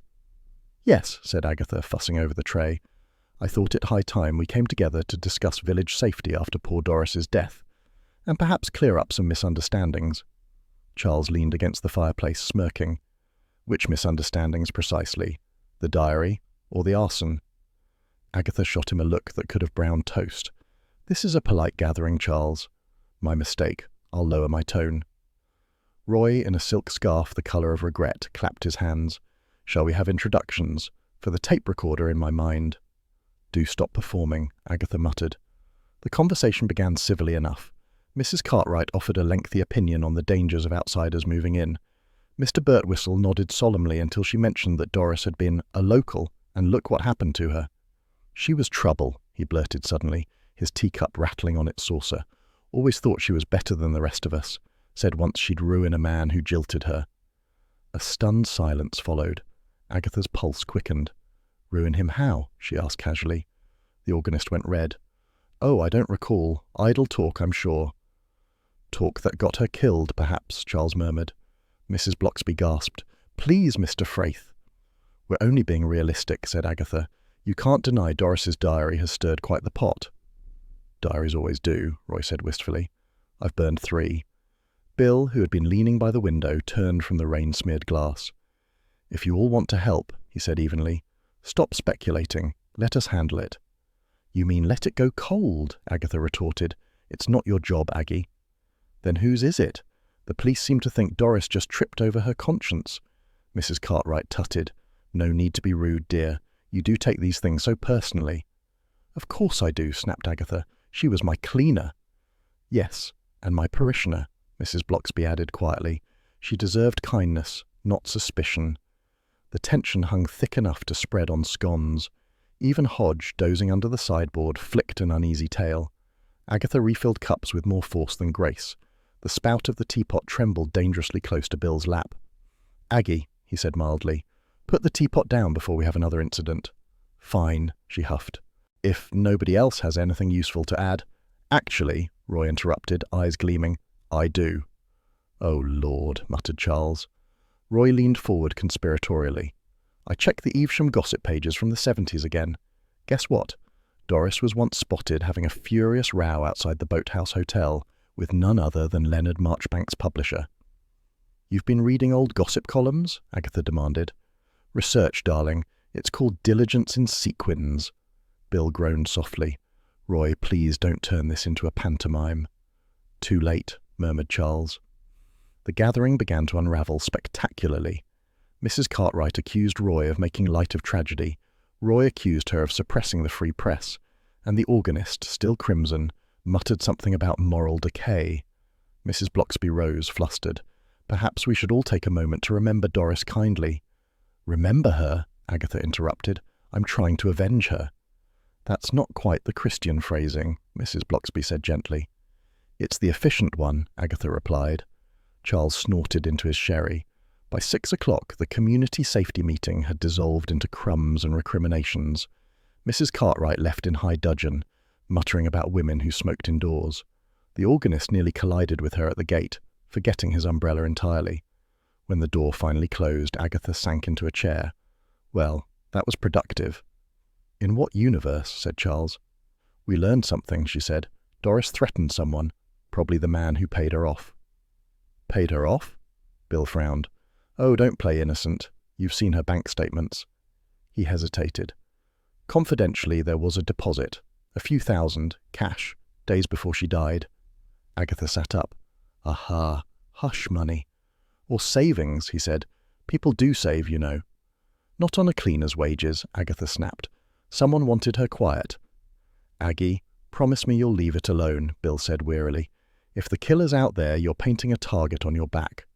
"Yes," said Agatha, fussing over the tray. "I thought it high time we came together to discuss village safety after poor Doris's death, and perhaps clear up some misunderstandings." Charles leaned against the fireplace, smirking. "Which misunderstandings precisely? The diary or the arson?" Agatha shot him a look that could have browned toast. "This is a polite gathering, Charles." "My mistake. I'll lower my tone." Roy, in a silk scarf the colour of regret, clapped his hands. "Shall we have introductions? For the tape recorder in my mind." "Do stop performing," Agatha muttered. The conversation began civilly enough. Mrs. Cartwright offered a lengthy opinion on the dangers of outsiders moving in. Mr. Birtwistle nodded solemnly until she mentioned that Doris had been a local, and look what happened to her. "She was trouble," he blurted suddenly, his teacup rattling on its saucer. "Always thought she was better than the rest of us. Said once she'd ruin a man who jilted her." A stunned silence followed. Agatha's pulse quickened. "Ruin him how?" she asked casually. The organist went red. "Oh, I don't recall. Idle talk, I'm sure." "Talk that got her killed, perhaps," Charles murmured. Mrs. Bloxby gasped. "Please, Mr. Fraith." "We're only being realistic," said Agatha. "You can't deny Doris's diary has stirred quite the pot." "Diaries always do," Roy said wistfully. "I've burned 3. Bill, who had been leaning by the window, turned from the rain-smeared glass. "If you all want to help," he said evenly, "stop speculating. Let us handle it." "You mean let it go cold," Agatha retorted. "It's not your job, Aggie." "Then whose is it? The police seem to think Doris just tripped over her conscience." Mrs. Cartwright tutted. "No need to be rude, dear. You do take these things so personally." "Of course I do," snapped Agatha. "She was my cleaner." "Yes, and my parishioner," Mrs. Bloxby added quietly. "She deserved kindness, not suspicion." The tension hung thick enough to spread on scones. Even Hodge, dozing under the sideboard, flicked an uneasy tail. Agatha refilled cups with more force than grace. The spout of the teapot trembled dangerously close to Bill's lap. "Aggie," he said mildly, "put the teapot down before we have another incident." "Fine," she huffed. "If nobody else has anything useful to add—" "Actually," Roy interrupted, eyes gleaming, "I do." "Oh, Lord," muttered Charles. Roy leaned forward conspiratorially. "I checked the Evesham gossip pages from the 70s again. Guess what? Doris was once spotted having a furious row outside the Boathouse Hotel with none other than Leonard Marchbank's publisher." "You've been reading old gossip columns?" Agatha demanded. "Research, darling. It's called diligence in sequins." Bill groaned softly. "Roy, please don't turn this into a pantomime." "Too late," murmured Charles. The gathering began to unravel spectacularly. Mrs. Cartwright accused Roy of making light of tragedy. Roy accused her of suppressing the free press, and the organist, still crimson, muttered something about moral decay. Mrs. Bloxby rose, flustered. "Perhaps we should all take a moment to remember Doris kindly." "Remember her?" Agatha interrupted. "I'm trying to avenge her." "That's not quite the Christian phrasing," Mrs. Bloxby said gently. "It's the efficient one," Agatha replied. Charles snorted into his sherry. By 6 o'clock, the community safety meeting had dissolved into crumbs and recriminations. Mrs. Cartwright left in high dudgeon, muttering about women who smoked indoors. The organist nearly collided with her at the gate, forgetting his umbrella entirely. When the door finally closed, Agatha sank into a chair. "Well, that was productive." "In what universe?" said Charles. "We learned something," she said. "Doris threatened someone, probably the man who paid her off." "Paid her off?" Bill frowned. "Oh, don't play innocent. You've seen her bank statements." He hesitated. Confidentially, there was a deposit, a few thousand, cash, days before she died. Agatha sat up. Aha, hush money. Or savings, he said. People do save, you know. Not on a cleaner's wages, Agatha snapped. Someone wanted her quiet. Aggie, promise me you'll leave it alone, Bill said wearily. If the killer's out there, you're painting a target on your back.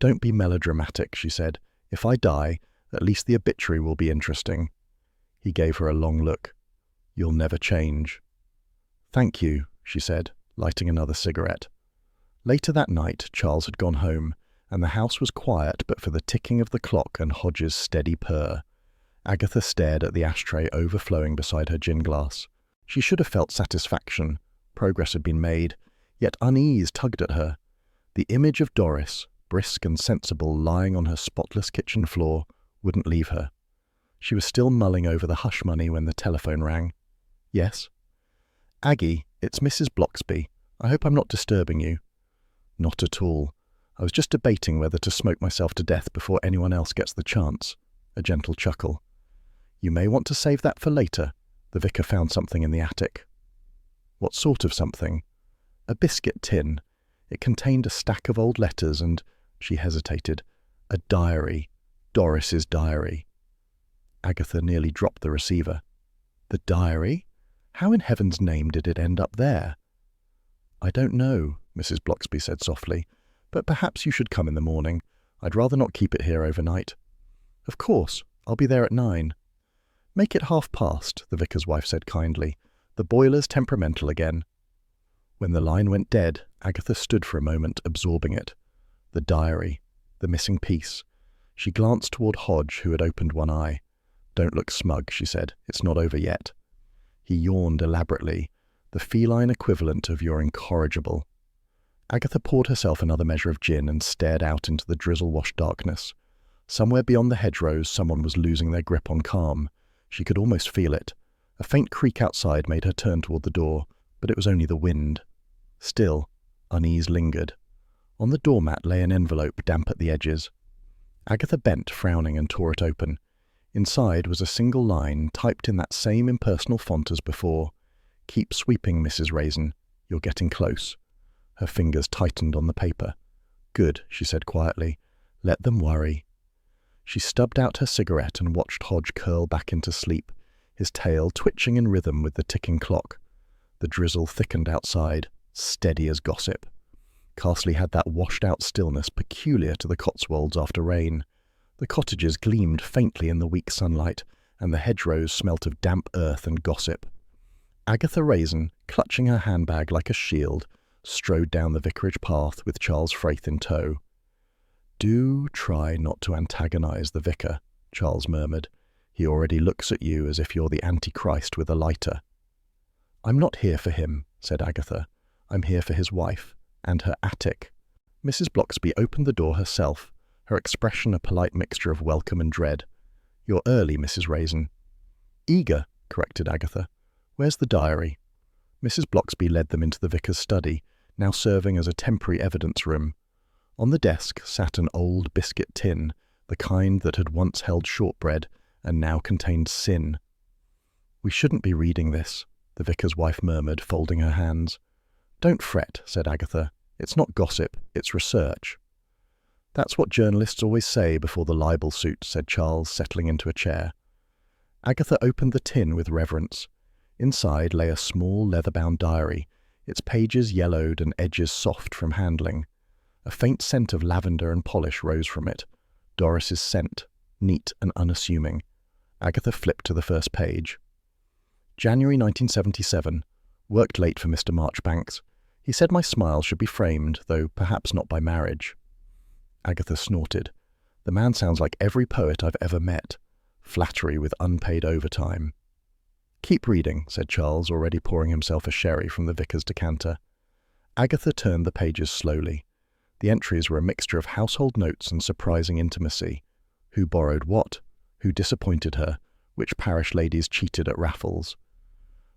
Don't be melodramatic, she said. If I die, at least the obituary will be interesting. He gave her a long look. You'll never change. Thank you, she said, lighting another cigarette. Later that night, Charles had gone home, and the house was quiet but for the ticking of the clock and Hodge's steady purr. Agatha stared at the ashtray overflowing beside her gin glass. She should have felt satisfaction. Progress had been made, yet unease tugged at her. The image of Doris, brisk and sensible, lying on her spotless kitchen floor, wouldn't leave her. She was still mulling over the hush money when the telephone rang. Yes? Aggie, it's Mrs. Bloxby. I hope I'm not disturbing you. Not at all. I was just debating whether to smoke myself to death before anyone else gets the chance. A gentle chuckle. You may want to save that for later. The vicar found something in the attic. What sort of something? A biscuit tin. It contained a stack of old letters and, she hesitated, a diary. Doris's diary. Agatha nearly dropped the receiver. The diary? How in heaven's name did it end up there? I don't know, Mrs. Bloxby said softly, but perhaps you should come in the morning. I'd rather not keep it here overnight. Of course, I'll be there at 9. Make it past, the vicar's wife said kindly. The boiler's temperamental again. When the line went dead, Agatha stood for a moment, absorbing it. The diary, the missing piece. She glanced toward Hodge, who had opened one eye. Don't look smug, she said. It's not over yet. He yawned elaborately, the feline equivalent of you're incorrigible. Agatha poured herself another measure of gin and stared out into the drizzle-washed darkness. Somewhere beyond the hedgerows, someone was losing their grip on calm. She could almost feel it. A faint creak outside made her turn toward the door, but it was only the wind. Still, unease lingered. On the doormat lay an envelope, damp at the edges. Agatha bent, frowning, and tore it open. Inside was a single line, typed in that same impersonal font as before. Keep sweeping, Mrs. Raisin. You're getting close. Her fingers tightened on the paper. Good, she said quietly. Let them worry. She stubbed out her cigarette and watched Hodge curl back into sleep, his tail twitching in rhythm with the ticking clock. The drizzle thickened outside, steady as gossip. Carsley had that washed-out stillness peculiar to the Cotswolds after rain. The cottages gleamed faintly in the weak sunlight, and the hedgerows smelt of damp earth and gossip. Agatha Raisin, clutching her handbag like a shield, strode down the vicarage path with Charles Frayth in tow. Do try not to antagonize the vicar, Charles murmured. He already looks at you as if you're the Antichrist with a lighter. I'm not here for him, said Agatha. I'm here for his wife, and her attic. Mrs. Bloxby opened the door herself, her expression a polite mixture of welcome and dread. You're early, Mrs. Raisin. Eager, corrected Agatha. Where's the diary? Mrs. Bloxby led them into the vicar's study, now serving as a temporary evidence room. On the desk sat an old biscuit tin, the kind that had once held shortbread and now contained sin. We shouldn't be reading this, the vicar's wife murmured, folding her hands. Don't fret, said Agatha. It's not gossip, it's research. That's what journalists always say before the libel suit, said Charles, settling into a chair. Agatha opened the tin with reverence. Inside lay a small leather-bound diary, its pages yellowed and edges soft from handling. A faint scent of lavender and polish rose from it. Doris's scent, neat and unassuming. Agatha flipped to the first page. January 1977. Worked late for Mr. Marchbanks. He said my smile should be framed, though perhaps not by marriage. Agatha snorted. The man sounds like every poet I've ever met. Flattery with unpaid overtime. Keep reading, said Charles, already pouring himself a sherry from the vicar's decanter. Agatha turned the pages slowly. The entries were a mixture of household notes and surprising intimacy. Who borrowed what? Who disappointed her? Which parish ladies cheated at raffles?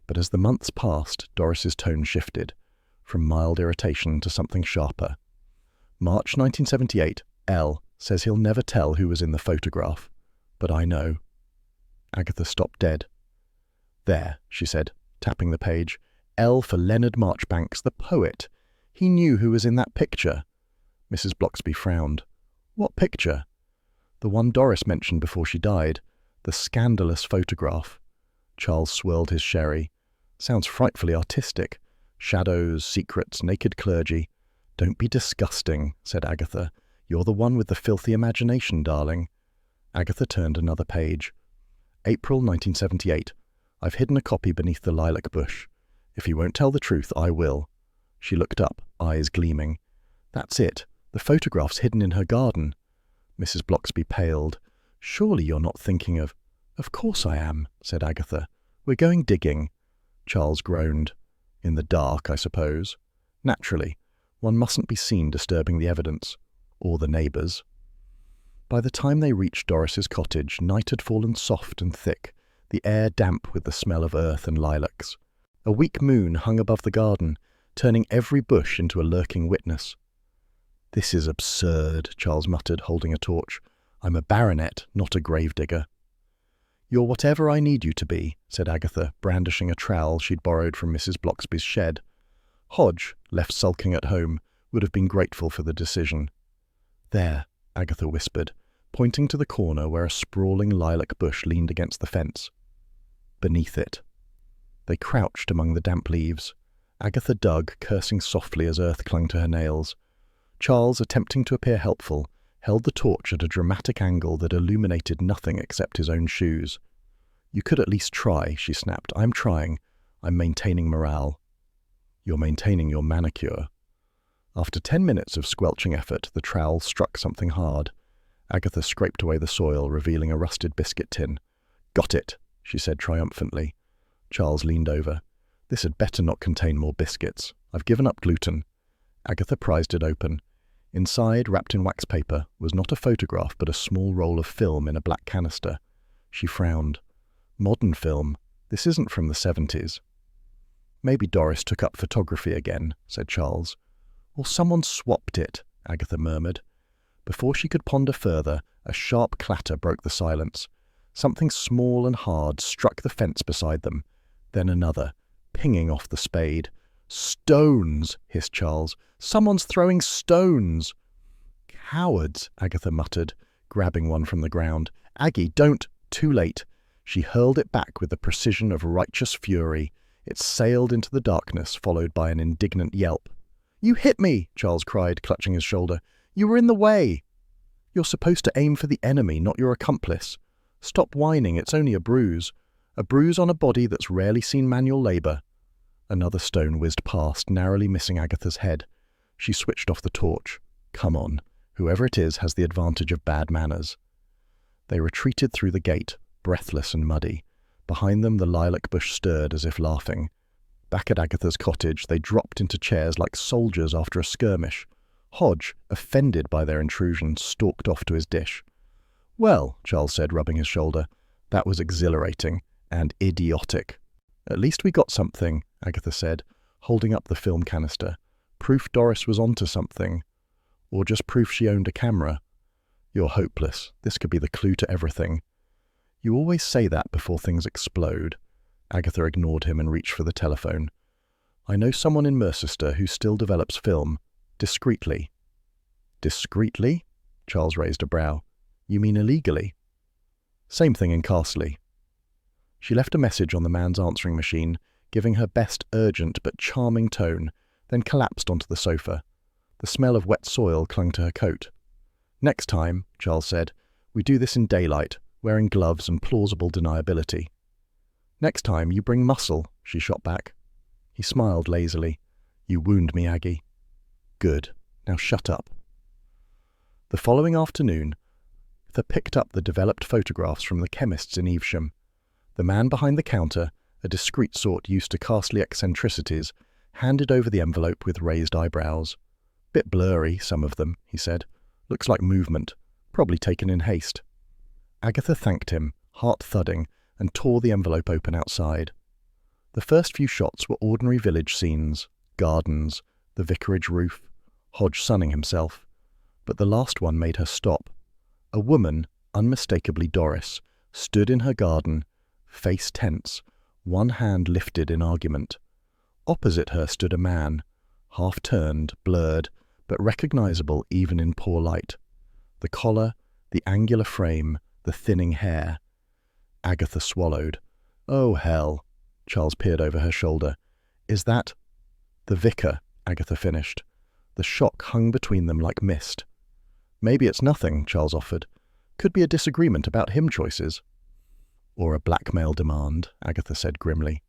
But as the months passed, Doris's tone shifted, from mild irritation to something sharper. March 1978, L. says he'll never tell who was in the photograph. But I know. Agatha stopped dead, There, she said, tapping the page. L for Leonard Marchbanks, the poet. He knew who was in that picture. Mrs. Blocksby frowned. What picture? The one Doris mentioned before she died. The scandalous photograph. Charles swirled his sherry. Sounds frightfully artistic. Shadows, secrets, naked clergy. Don't be disgusting, said Agatha. You're the one with the filthy imagination, darling. Agatha turned another page. April 1978. I've hidden a copy beneath the lilac bush. If you won't tell the truth, I will. She looked up, eyes gleaming. That's it. The photograph's hidden in her garden. Mrs. Blocksby paled. Surely you're not thinking of... Of course I am, said Agatha. We're going digging. Charles groaned. In the dark, I suppose. Naturally. One mustn't be seen disturbing the evidence. Or the neighbours. By the time they reached Doris's cottage, night had fallen soft and thick, the air damp with the smell of earth and lilacs. A weak moon hung above the garden, turning every bush into a lurking witness. This is absurd, Charles muttered, holding a torch. I'm a baronet, not a gravedigger. You're whatever I need you to be, said Agatha, brandishing a trowel she'd borrowed from Mrs. Blocksby's shed. Hodge, left sulking at home, would have been grateful for the decision. There, Agatha whispered, pointing to the corner where a sprawling lilac bush leaned against the fence. Beneath it. They crouched among the damp leaves. Agatha dug, cursing softly as earth clung to her nails. Charles, attempting to appear helpful, held the torch at a dramatic angle that illuminated nothing except his own shoes. You could at least try, she snapped. I'm trying. I'm maintaining morale. You're maintaining your manicure. After 10 minutes of squelching effort, the trowel struck something hard. Agatha scraped away the soil, revealing a rusted biscuit tin. Got it, she said triumphantly. Charles leaned over. This had better not contain more biscuits. I've given up gluten. Agatha prized it open. Inside, wrapped in wax paper, was not a photograph but a small roll of film in a black canister. She frowned. Modern film. This isn't from the 70s. Maybe Doris took up photography again, said Charles. Or someone swapped it, Agatha murmured. Before she could ponder further, a sharp clatter broke the silence. Something small and hard struck the fence beside them. Then another, pinging off the spade. Stones, hissed Charles. Someone's throwing stones. Cowards, Agatha muttered, grabbing one from the ground. Aggie, don't. Too late. She hurled it back with the precision of righteous fury. It sailed into the darkness, followed by an indignant yelp. You hit me, Charles cried, clutching his shoulder. You were in the way. You're supposed to aim for the enemy, not your accomplice. Stop whining, it's only a bruise. A bruise on a body that's rarely seen manual labour. Another stone whizzed past, narrowly missing Agatha's head. She switched off the torch. Come on. Whoever it is has the advantage of bad manners. They retreated through the gate, breathless and muddy. Behind them the lilac bush stirred as if laughing. Back at Agatha's cottage they dropped into chairs like soldiers after a skirmish. Hodge, offended by their intrusion, stalked off to his dish. Well, Charles said, rubbing his shoulder, that was exhilarating and idiotic. At least we got something, Agatha said, holding up the film canister. Proof Doris was onto something. Or just proof she owned a camera. You're hopeless. This could be the clue to everything. You always say that before things explode. Agatha ignored him and reached for the telephone. I know someone in Mercester who still develops film. Discreetly. Discreetly? Charles raised a brow. You mean illegally? Same thing in Carsley. She left a message on the man's answering machine, giving her best urgent but charming tone, then collapsed onto the sofa. The smell of wet soil clung to her coat. Next time, Charles said, we do this in daylight, wearing gloves and plausible deniability. Next time you bring muscle, she shot back. He smiled lazily. You wound me, Aggie. Good. Now shut up. The following afternoon, they picked up the developed photographs from the chemists in Evesham. The man behind the counter, a discreet sort used to Carsley eccentricities, handed over the envelope with raised eyebrows. Bit blurry, some of them, he said. Looks like movement. Probably taken in haste. Agatha thanked him, heart thudding, and tore the envelope open outside. The first few shots were ordinary village scenes, gardens, the vicarage roof, Hodge sunning himself. But the last one made her stop. A woman, unmistakably Doris, stood in her garden, face tense, one hand lifted in argument. Opposite her stood a man, half-turned, blurred, but recognizable even in poor light. The collar, the angular frame, the thinning hair. Agatha swallowed. "Oh, hell." Charles peered over her shoulder. "Is that—" "The vicar," Agatha finished. The shock hung between them like mist. "Maybe it's nothing," Charles offered. "Could be a disagreement about hymn choices." "Or a blackmail demand," Agatha said grimly.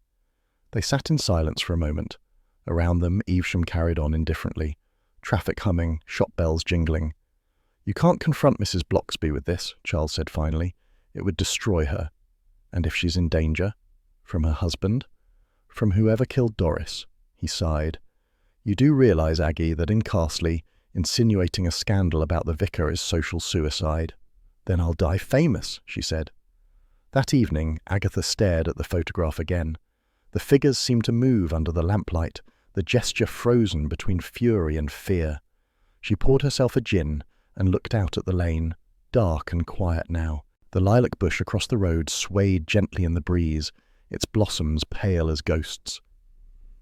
They sat in silence for a moment. Around them, Evesham carried on indifferently. Traffic humming, shop bells jingling. "You can't confront Mrs. Bloxby with this," Charles said finally. "It would destroy her. And if she's in danger? From her husband? From whoever killed Doris?" He sighed. "You do realize, Aggie, that in Carsley, insinuating a scandal about the vicar is social suicide?" "Then I'll die famous," she said. That evening, Agatha stared at the photograph again. The figures seemed to move under the lamplight, the gesture frozen between fury and fear. She poured herself a gin and looked out at the lane, dark and quiet now. The lilac bush across the road swayed gently in the breeze, its blossoms pale as ghosts.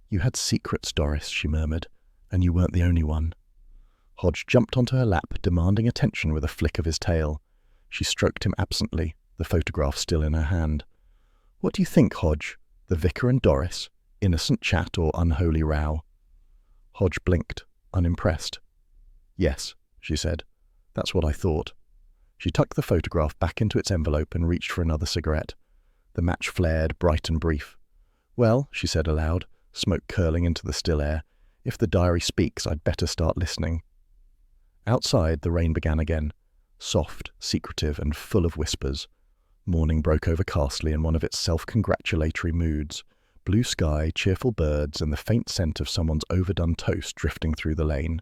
"You had secrets, Doris," she murmured, "and you weren't the only one." Hodge jumped onto her lap, demanding attention with a flick of his tail. She stroked him absently, the photograph still in her hand. "What do you think, Hodge? The vicar and Doris? Innocent chat or unholy row?" Hodge blinked, unimpressed. "Yes," she said. "That's what I thought." She tucked the photograph back into its envelope and reached for another cigarette. The match flared, bright and brief. "Well," she said aloud, smoke curling into the still air, "if the diary speaks, I'd better start listening." Outside, the rain began again, soft, secretive, and full of whispers. Morning broke over Carsley in one of its self-congratulatory moods. Blue sky, cheerful birds, and the faint scent of someone's overdone toast drifting through the lane.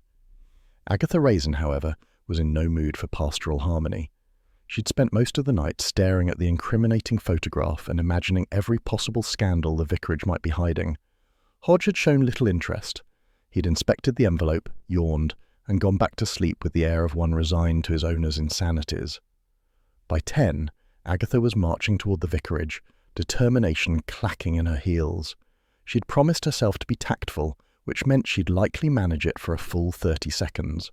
Agatha Raisin, however, was in no mood for pastoral harmony. She'd spent most of the night staring at the incriminating photograph and imagining every possible scandal the vicarage might be hiding. Hodge had shown little interest. He'd inspected the envelope, yawned, and gone back to sleep with the air of one resigned to his owner's insanities. By 10, Agatha was marching toward the vicarage, determination clacking in her heels. She'd promised herself to be tactful, which meant she'd likely manage it for a full 30 seconds.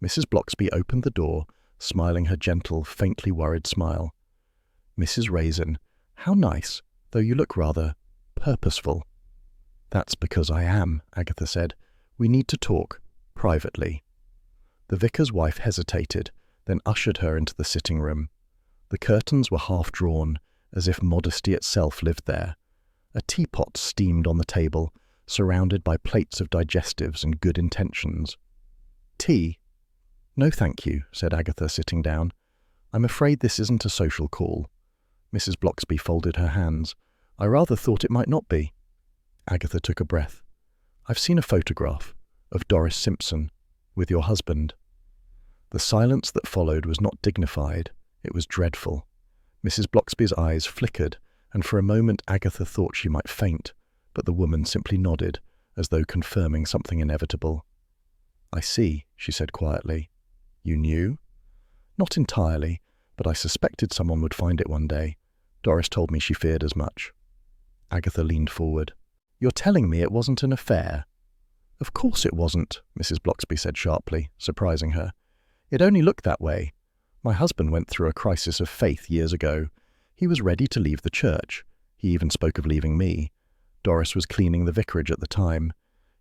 Mrs. Bloxby opened the door, smiling her gentle, faintly worried smile. "Mrs. Raisin, how nice, though you look rather purposeful." "That's because I am," Agatha said. "We need to talk, privately." The vicar's wife hesitated, then ushered her into the sitting room. The curtains were half drawn, as if modesty itself lived there. A teapot steamed on the table, surrounded by plates of digestives and good intentions. "Tea?" "No, thank you," said Agatha, sitting down. "I'm afraid this isn't a social call." Mrs. Bloxby folded her hands. "I rather thought it might not be." Agatha took a breath. "I've seen a photograph of Doris Simpson with your husband." The silence that followed was not dignified. It was dreadful. Mrs. Bloxby's eyes flickered, and for a moment Agatha thought she might faint, but the woman simply nodded, as though confirming something inevitable. "I see," she said quietly. "You knew?" "Not entirely, but I suspected someone would find it one day. Doris told me she feared as much." Agatha leaned forward. "You're telling me it wasn't an affair?" "Of course it wasn't," Mrs. Bloxby said sharply, surprising her. "It only looked that way. My husband went through a crisis of faith years ago. He was ready to leave the church. He even spoke of leaving me. Doris was cleaning the vicarage at the time.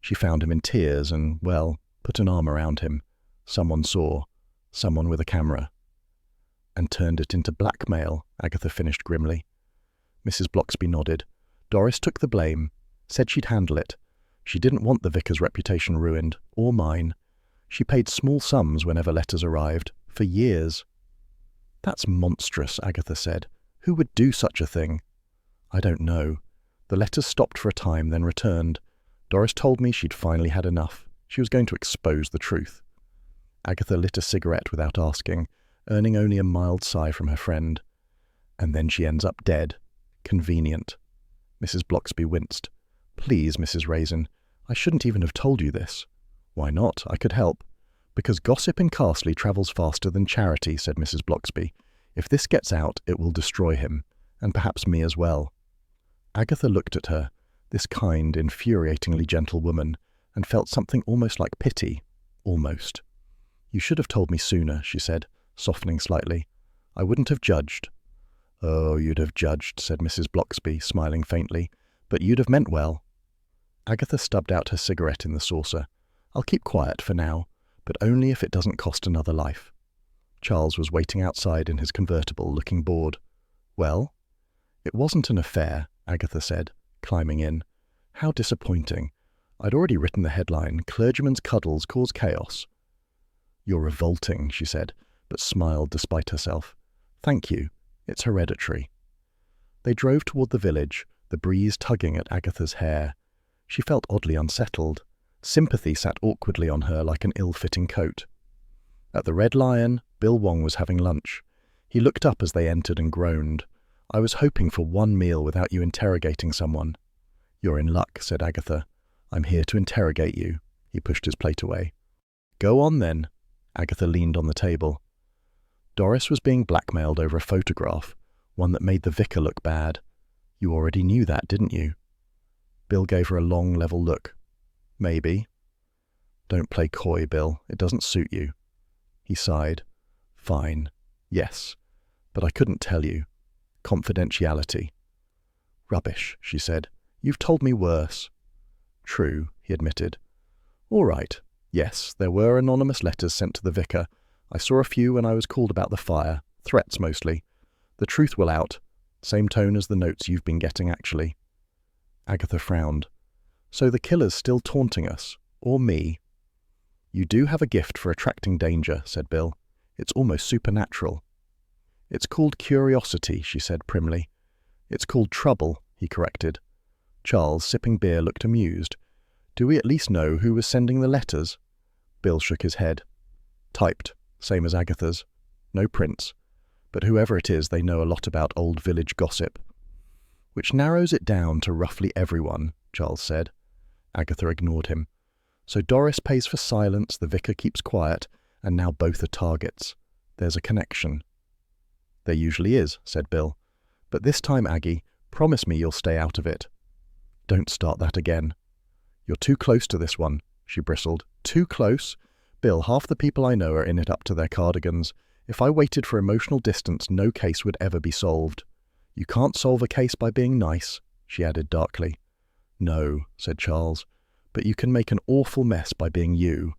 She found him in tears and, well, put an arm around him. Someone saw. Someone with a camera." "And turned it into blackmail," Agatha finished grimly. Mrs. Bloxby nodded. "Doris took the blame, said she'd handle it. She didn't want the vicar's reputation ruined, or mine. She paid small sums whenever letters arrived, for years." "That's monstrous," Agatha said. "Who would do such a thing?" "I don't know. The letters stopped for a time, then returned. Doris told me she'd finally had enough. She was going to expose the truth." Agatha lit a cigarette without asking, earning only a mild sigh from her friend. "And then she ends up dead. Convenient." Mrs. Bloxby winced. "Please, Mrs. Raisin, I shouldn't even have told you this." "Why not? I could help." "Because gossip in Carsley travels faster than charity," said Mrs. Bloxby. "If this gets out, it will destroy him, and perhaps me as well." Agatha looked at her, this kind, infuriatingly gentle woman, and felt something almost like pity. Almost. "You should have told me sooner," she said, softening slightly. "I wouldn't have judged." "Oh, you'd have judged," said Mrs. Bloxby, smiling faintly, "but you'd have meant well." Agatha stubbed out her cigarette in the saucer. "I'll keep quiet for now, but only if it doesn't cost another life." Charles was waiting outside in his convertible, looking bored. "Well?" "It wasn't an affair," Agatha said, climbing in. "How disappointing. I'd already written the headline, 'Clergyman's Cuddles Cause Chaos.'" "You're revolting," she said, but smiled despite herself. "Thank you. It's hereditary." They drove toward the village, the breeze tugging at Agatha's hair. She felt oddly unsettled. Sympathy sat awkwardly on her like an ill-fitting coat. At the Red Lion, Bill Wong was having lunch. He looked up as they entered and groaned. "I was hoping for one meal without you interrogating someone." "You're in luck," said Agatha. "I'm here to interrogate you." He pushed his plate away. "Go on, then." Agatha leaned on the table. Doris was being blackmailed over a photograph, one that made the vicar look bad. "You already knew that, didn't you?" Bill gave her a long, level look. "Maybe." "Don't play coy, Bill. It doesn't suit you." He sighed. "Fine. Yes. But I couldn't tell you. Confidentiality." "Rubbish," she said. "You've told me worse." "True," he admitted. "All right. Yes, there were anonymous letters sent to the vicar. I saw a few when I was called about the fire. Threats, mostly. The truth will out. Same tone as the notes you've been getting, actually." Agatha frowned. "So the killer's still taunting us. Or me." "You do have a gift for attracting danger," said Bill. "It's almost supernatural." "It's called curiosity," she said primly. "It's called trouble," he corrected. Charles, sipping beer, looked amused. "Do we at least know who was sending the letters?" Bill shook his head. "Typed, same as Agatha's. No prints. But whoever it is, they know a lot about old village gossip." "Which narrows it down to roughly everyone," Charles said. Agatha ignored him. "So Doris pays for silence, the vicar keeps quiet, and now both are targets. There's a connection." "There usually is," said Bill. "But this time, Aggie, promise me you'll stay out of it." "Don't start that again." "You're too close to this one," she bristled. "Too close? Bill, half the people I know are in it up to their cardigans. If I waited for emotional distance, no case would ever be solved." "You can't solve a case by being nice," she added darkly. "No," said Charles, "but you can make an awful mess by being you."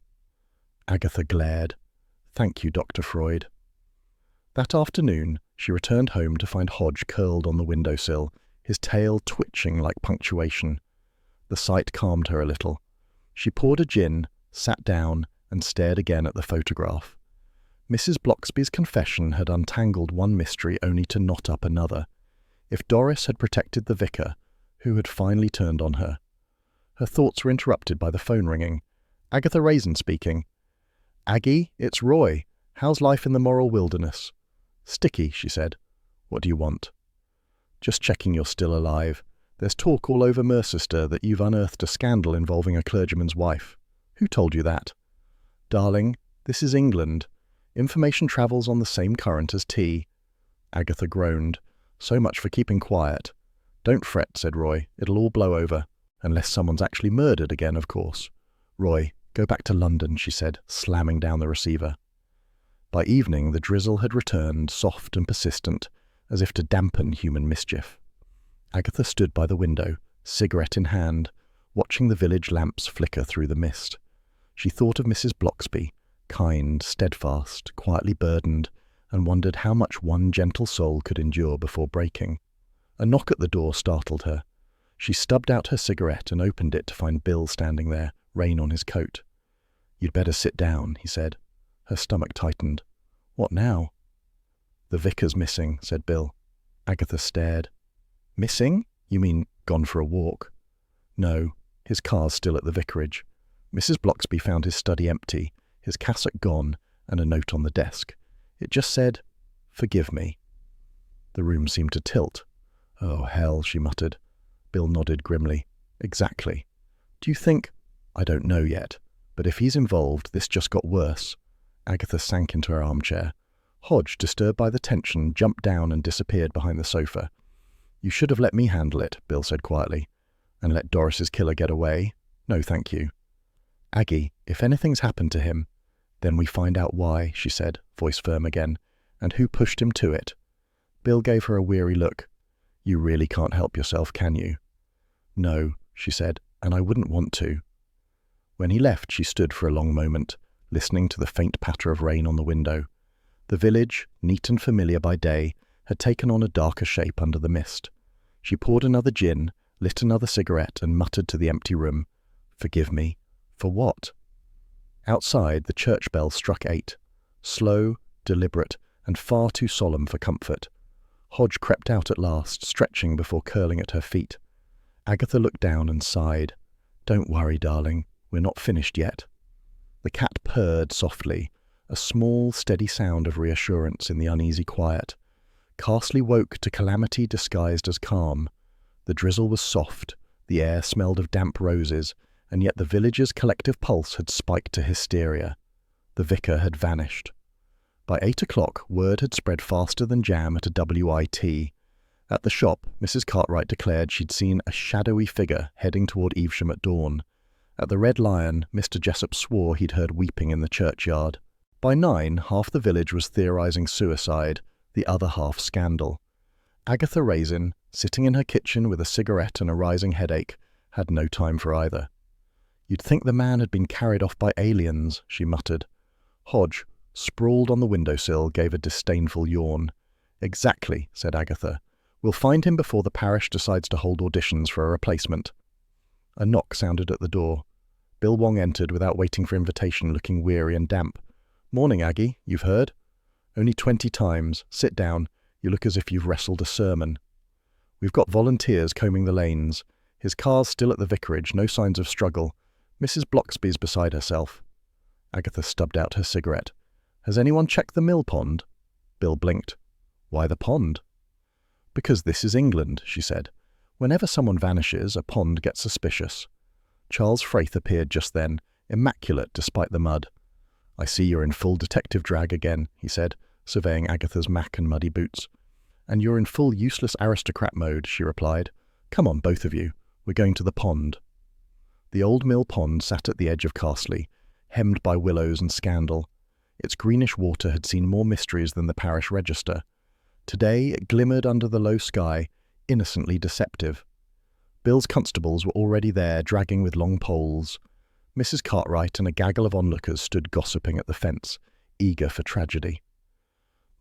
Agatha glared. "Thank you, Dr. Freud." That afternoon, she returned home to find Hodge curled on the windowsill, his tail twitching like punctuation. The sight calmed her a little. She poured a gin, sat down, and stared again at the photograph. Mrs. Bloxby's confession had untangled one mystery only to knot up another. If Doris had protected the vicar, who had finally turned on her? Her thoughts were interrupted by the phone ringing. "Agatha Raisin speaking." "Aggie, it's Roy. How's life in the moral wilderness?" "Sticky," she said. "What do you want?" "Just checking you're still alive. There's talk all over Mercester that you've unearthed a scandal involving a clergyman's wife." "Who told you that?" "Darling, this is England. Information travels on the same current as tea." Agatha groaned. "So much for keeping quiet." "Don't fret," said Roy. "It'll all blow over. Unless someone's actually murdered again, of course." "Roy, go back to London," she said, slamming down the receiver. By evening, the drizzle had returned, soft and persistent, as if to dampen human mischief. Agatha stood by the window, cigarette in hand, watching the village lamps flicker through the mist. She thought of Mrs. Bloxby, kind, steadfast, quietly burdened, and wondered how much one gentle soul could endure before breaking. A knock at the door startled her. She stubbed out her cigarette and opened it to find Bill standing there, rain on his coat. "You'd better sit down," he said. Her stomach tightened. "What now?" "The vicar's missing," said Bill. Agatha stared. "Missing? You mean gone for a walk?" "No, his car's still at the vicarage. Mrs. Bloxby found his study empty, his cassock gone, and a note on the desk. It just said, 'Forgive me.'" The room seemed to tilt. "Oh, hell," she muttered. Bill nodded grimly. "Exactly. Do you think—" "I don't know yet. But if he's involved, this just got worse." Agatha sank into her armchair. Hodge, disturbed by the tension, jumped down and disappeared behind the sofa. You should have let me handle it, Bill said quietly. And let Doris's killer get away? No, thank you. Aggie, if anything's happened to him, then we find out why, she said, voice firm again, and who pushed him to it. Bill gave her a weary look. You really can't help yourself, can you? No, she said, and I wouldn't want to. When he left, she stood for a long moment, listening to the faint patter of rain on the window. The village, neat and familiar by day, had taken on a darker shape under the mist. She poured another gin, lit another cigarette, and muttered to the empty room, Forgive me. For what? Outside, the church bell struck 8, slow, deliberate, and far too solemn for comfort. Hodge crept out at last, stretching before curling at her feet. Agatha looked down and sighed. Don't worry, darling, we're not finished yet. The cat purred softly, a small, steady sound of reassurance in the uneasy quiet. Carsley woke to calamity disguised as calm. The drizzle was soft, the air smelled of damp roses, and yet the village's collective pulse had spiked to hysteria. The vicar had vanished. By 8 o'clock, word had spread faster than jam at a WIT. At the shop, Mrs. Cartwright declared she'd seen a shadowy figure heading toward Evesham at dawn. At the Red Lion, Mr. Jessup swore he'd heard weeping in the churchyard. By 9, half the village was theorizing suicide, the other half scandal. Agatha Raisin, sitting in her kitchen with a cigarette and a rising headache, had no time for either. You'd think the man had been carried off by aliens, she muttered. Hodge, sprawled on the windowsill, gave a disdainful yawn. Exactly, said Agatha. We'll find him before the parish decides to hold auditions for a replacement. A knock sounded at the door. Bill Wong entered without waiting for invitation, looking weary and damp. Morning, Aggie, you've heard? Only 20 times. Sit down. You look as if you've wrestled a sermon. We've got volunteers combing the lanes. His car's still at the vicarage, no signs of struggle. Mrs. Bloxby's beside herself. Agatha stubbed out her cigarette. Has anyone checked the mill pond? Bill blinked. Why the pond? Because this is England, she said. Whenever someone vanishes, a pond gets suspicious. Charles Fraith appeared just then, immaculate despite the mud. I see you're in full detective drag again, he said, surveying Agatha's mac and muddy boots. And you're in full useless aristocrat mode, she replied. Come on, both of you. We're going to the pond. The old mill pond sat at the edge of Carsley, hemmed by willows and scandal. Its greenish water had seen more mysteries than the parish register. Today it glimmered under the low sky, innocently deceptive. Bill's constables were already there, dragging with long poles. Mrs. Cartwright and a gaggle of onlookers stood gossiping at the fence, eager for tragedy.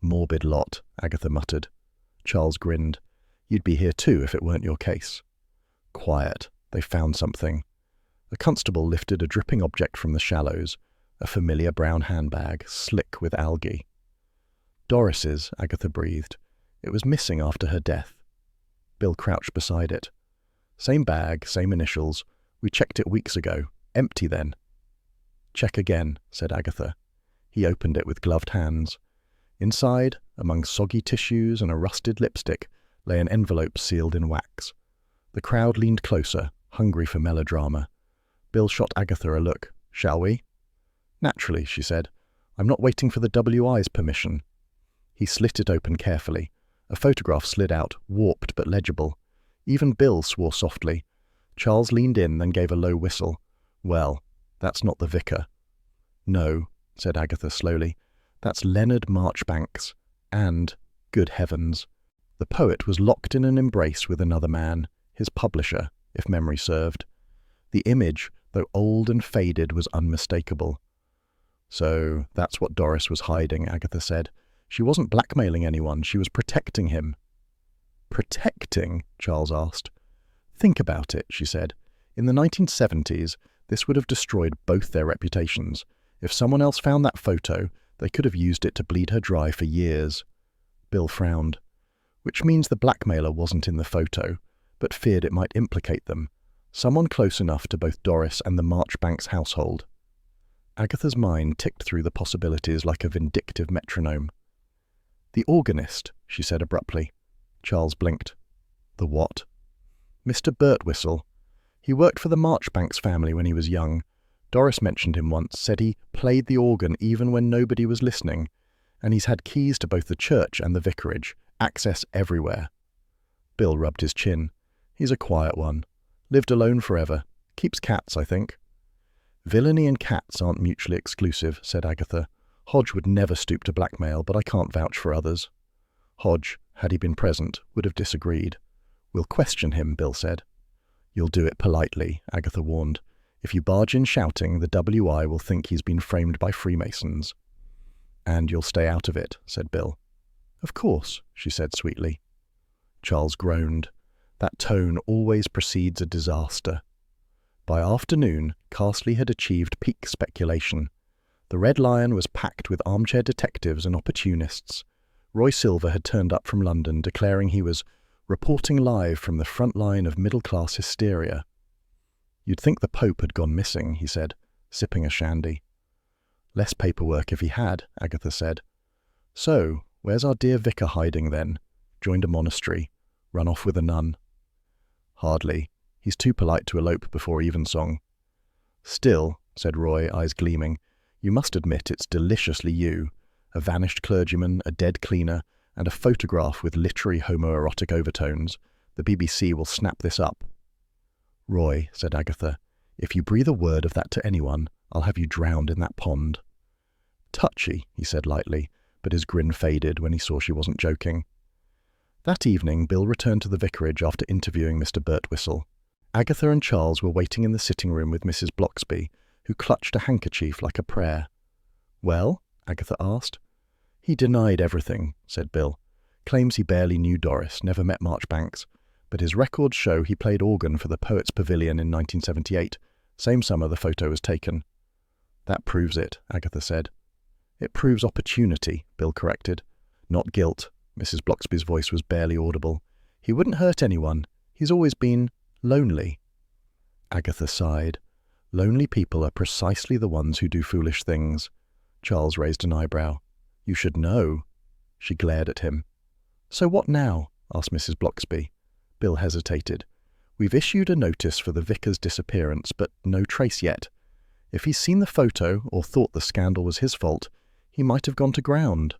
Morbid lot, Agatha muttered. Charles grinned. You'd be here too if it weren't your case. Quiet. They found something. A constable lifted a dripping object from the shallows, a familiar brown handbag, slick with algae. Doris's, Agatha breathed. It was missing after her death. Bill crouched beside it. Same bag, same initials. We checked it weeks ago. Empty then. Check again, said Agatha. He opened it with gloved hands. Inside, among soggy tissues and a rusted lipstick, lay an envelope sealed in wax. The crowd leaned closer, hungry for melodrama. Bill shot Agatha a look. Shall we? Naturally, she said. I'm not waiting for the WI's permission. He slit it open carefully. A photograph slid out, warped but legible. Even Bill swore softly. Charles leaned in, then gave a low whistle. Well, that's not the vicar. No, said Agatha slowly. That's Leonard Marchbanks. And, good heavens, the poet was locked in an embrace with another man, his publisher, if memory served. The image, though old and faded, was unmistakable. So that's what Doris was hiding, Agatha said. She wasn't blackmailing anyone, she was protecting him. Protecting? Charles asked. Think about it, she said. In the 1970s, this would have destroyed both their reputations. If someone else found that photo, they could have used it to bleed her dry for years. Bill frowned. Which means the blackmailer wasn't in the photo, but feared it might implicate them. Someone close enough to both Doris and the Marchbanks household. Agatha's mind ticked through the possibilities like a vindictive metronome. The organist, she said abruptly. Charles blinked. The what? Mr. Birtwistle. He worked for the Marchbanks family when he was young. Doris mentioned him once, said he played the organ even when nobody was listening, and he's had keys to both the church and the vicarage, access everywhere. Bill rubbed his chin. He's a quiet one. Lived alone forever. Keeps cats, I think. Villainy and cats aren't mutually exclusive, said Agatha. Hodge would never stoop to blackmail, but I can't vouch for others. Hodge, had he been present, would have disagreed. We'll question him, Bill said. You'll do it politely, Agatha warned. If you barge in shouting, the WI will think he's been framed by Freemasons. And you'll stay out of it, said Bill. Of course, she said sweetly. Charles groaned. That tone always precedes a disaster. By afternoon, Carsley had achieved peak speculation. The Red Lion was packed with armchair detectives and opportunists. Roy Silver had turned up from London, declaring he was reporting live from the front line of middle-class hysteria. You'd think the Pope had gone missing, he said, sipping a shandy. Less paperwork if he had, Agatha said. So, where's our dear vicar hiding then? Joined a monastery. Run off with a nun. Hardly. He's too polite to elope before evensong. Still, said Roy, eyes gleaming, you must admit it's deliciously you. A vanished clergyman, a dead cleaner, and a photograph with literary homoerotic overtones. The BBC will snap this up. Roy, said Agatha, if you breathe a word of that to anyone, I'll have you drowned in that pond. Touchy, he said lightly, but his grin faded when he saw she wasn't joking. That evening, Bill returned to the vicarage after interviewing Mr. Birtwistle. Agatha and Charles were waiting in the sitting room with Mrs. Bloxby, who clutched a handkerchief like a prayer. Well? Agatha asked. He denied everything, said Bill. Claims he barely knew Doris, never met Marchbanks, but his records show he played organ for the Poets' Pavilion in 1978, same summer the photo was taken. That proves it, Agatha said. It proves opportunity, Bill corrected. Not guilt. Mrs. Bloxby's voice was barely audible. He wouldn't hurt anyone. He's always been lonely. Agatha sighed. Lonely people are precisely the ones who do foolish things. Charles raised an eyebrow. You should know. She glared at him. So what now? Asked Mrs. Bloxby. Bill hesitated. We've issued a notice for the vicar's disappearance, but no trace yet. If he's seen the photo or thought the scandal was his fault, he might have gone to ground.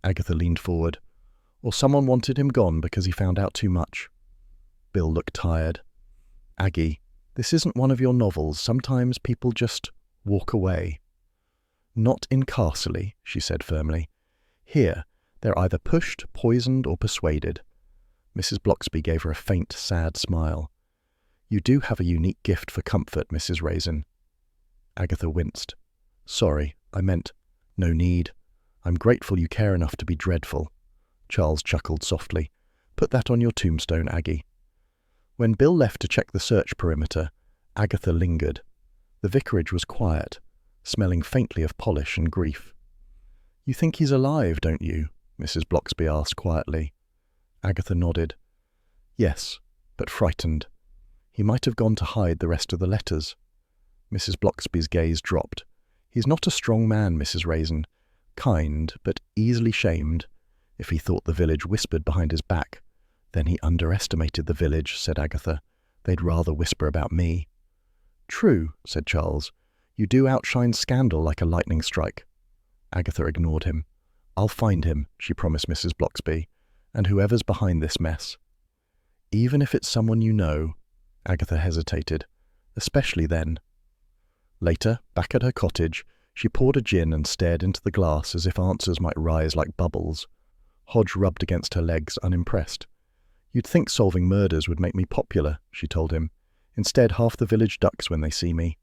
Agatha leaned forward. Or someone wanted him gone because he found out too much. Bill looked tired. Aggie, this isn't one of your novels. Sometimes people just walk away. Not in Carsley, she said firmly. Here, they're either pushed, poisoned, or persuaded. Mrs. Bloxby gave her a faint, sad smile. You do have a unique gift for comfort, Mrs. Raisin. Agatha winced. Sorry, I meant, no need. I'm grateful you care enough to be dreadful. Charles chuckled softly. Put that on your tombstone, Aggie. When Bill left to check the search perimeter, Agatha lingered. The vicarage was quiet, smelling faintly of polish and grief. You think he's alive, don't you? Mrs. Bloxby asked quietly. Agatha nodded. Yes, but frightened. He might have gone to hide the rest of the letters. Mrs. Bloxby's gaze dropped. He's not a strong man, Mrs. Raisin. Kind, but easily shamed. If he thought the village whispered behind his back, then he underestimated the village, said Agatha. They'd rather whisper about me. True, said Charles. You do outshine scandal like a lightning strike. Agatha ignored him. I'll find him, she promised Mrs. Bloxby, and whoever's behind this mess. Even if it's someone you know, Agatha hesitated, especially then. Later, back at her cottage, she poured a gin and stared into the glass as if answers might rise like bubbles. Hodge rubbed against her legs, unimpressed. You'd think solving murders would make me popular, she told him. Instead, half the village ducks when they see me.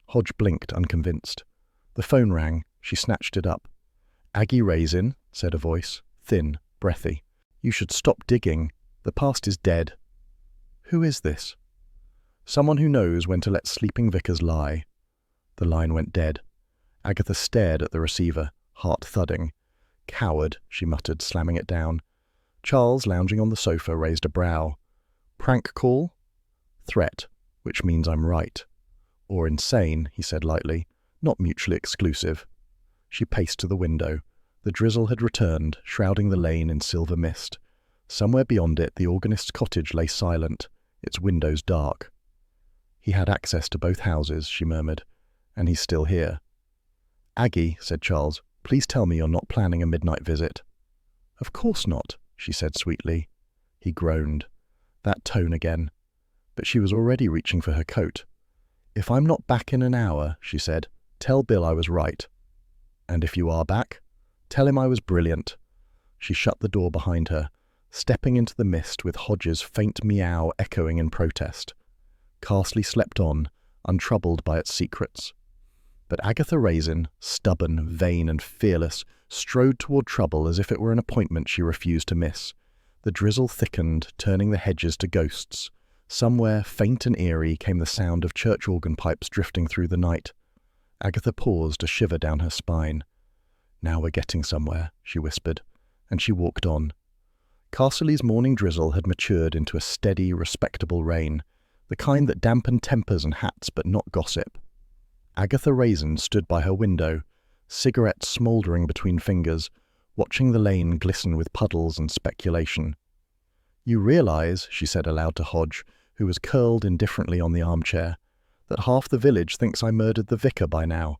Hodge blinked, unconvinced. The phone rang. She snatched it up. Aggie Raisin, said a voice, thin, breathy. You should stop digging. The past is dead. Who is this? Someone who knows when to let sleeping vicars lie. The line went dead. Agatha stared at the receiver, heart thudding. Coward, she muttered, slamming it down. Charles, lounging on the sofa, raised a brow. Prank call? Threat, which means I'm right. Or insane, he said lightly, not mutually exclusive. She paced to the window. The drizzle had returned, shrouding the lane in silver mist. Somewhere beyond it, the organist's cottage lay silent, its windows dark. He had access to both houses, she murmured, and he's still here. Aggie, said Charles, please tell me you're not planning a midnight visit. Of course not, she said sweetly. He groaned. That tone again. But she was already reaching for her coat. "If I'm not back in an hour," she said, "tell Bill I was right. And if you are back, tell him I was brilliant." She shut the door behind her, stepping into the mist with Hodge's faint meow echoing in protest. Carsley slept on, untroubled by its secrets. But Agatha Raisin, stubborn, vain, and fearless, strode toward trouble as if it were an appointment she refused to miss. The drizzle thickened, turning the hedges to ghosts. Somewhere, faint and eerie, came the sound of church organ pipes drifting through the night. Agatha paused, a shiver down her spine. "Now we're getting somewhere," she whispered, and she walked on. Carsley's morning drizzle had matured into a steady, respectable rain, the kind that dampened tempers and hats but not gossip. Agatha Raisin stood by her window, cigarette smouldering between fingers, watching the lane glisten with puddles and speculation. "You realize," she said aloud to Hodge, who was curled indifferently on the armchair, "that half the village thinks I murdered the vicar by now."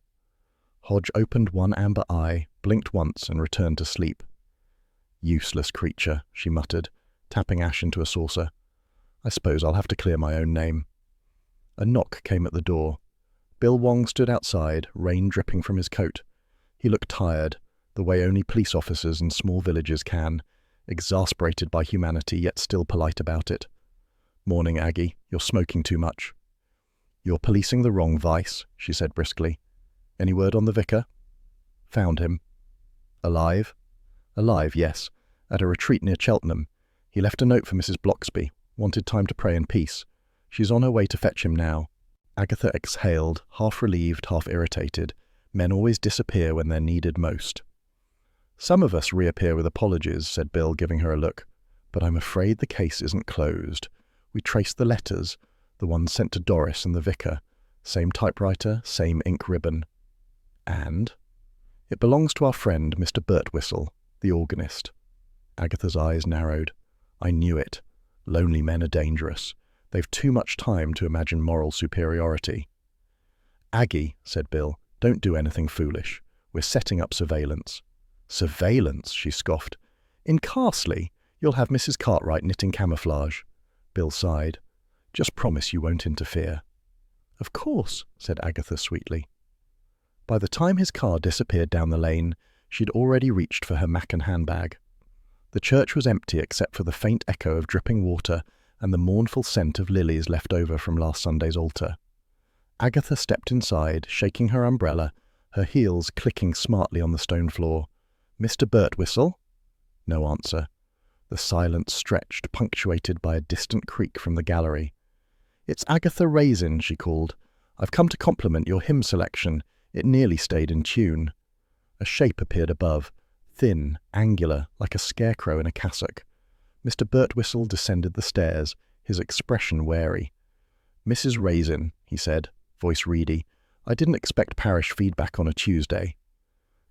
Hodge opened one amber eye, blinked once, and returned to sleep. "Useless creature," she muttered, tapping ash into a saucer. "I suppose I'll have to clear my own name." A knock came at the door. Bill Wong stood outside, rain dripping from his coat. He looked tired, the way only police officers in small villages can, exasperated by humanity yet still polite about it. "Morning, Aggie. You're smoking too much." "You're policing the wrong vice," she said briskly. "Any word on the vicar?" "Found him." "Alive?" "Alive, yes. At a retreat near Cheltenham. He left a note for Mrs. Bloxby. Wanted time to pray in peace. She's on her way to fetch him now." Agatha exhaled, half relieved, half irritated. Men always disappear when they're needed most. "Some of us reappear with apologies," said Bill, giving her a look. "But I'm afraid the case isn't closed. We traced the letters, the ones sent to Doris and the vicar. Same typewriter, same ink ribbon. And it belongs to our friend, Mr. Birtwistle, the organist." Agatha's eyes narrowed. "I knew it. Lonely men are dangerous. They've too much time to imagine moral superiority." "Aggie," said Bill, "don't do anything foolish. We're setting up surveillance." "Surveillance?" she scoffed. "In Carsley, you'll have Mrs. Cartwright knitting camouflage." Bill sighed. "Just promise you won't interfere." "Of course," said Agatha sweetly. By the time his car disappeared down the lane, she'd already reached for her Mackin handbag. The church was empty except for the faint echo of dripping water and the mournful scent of lilies left over from last Sunday's altar. Agatha stepped inside, shaking her umbrella, her heels clicking smartly on the stone floor. "Mr. Birtwistle?" No answer. The silence stretched, punctuated by a distant creak from the gallery. "It's Agatha Raisin," she called. "I've come to compliment your hymn selection. It nearly stayed in tune." A shape appeared above, thin, angular, like a scarecrow in a cassock. Mr. Birtwistle descended the stairs, his expression wary. "Mrs. Raisin," he said, voice reedy, "I didn't expect parish feedback on a Tuesday."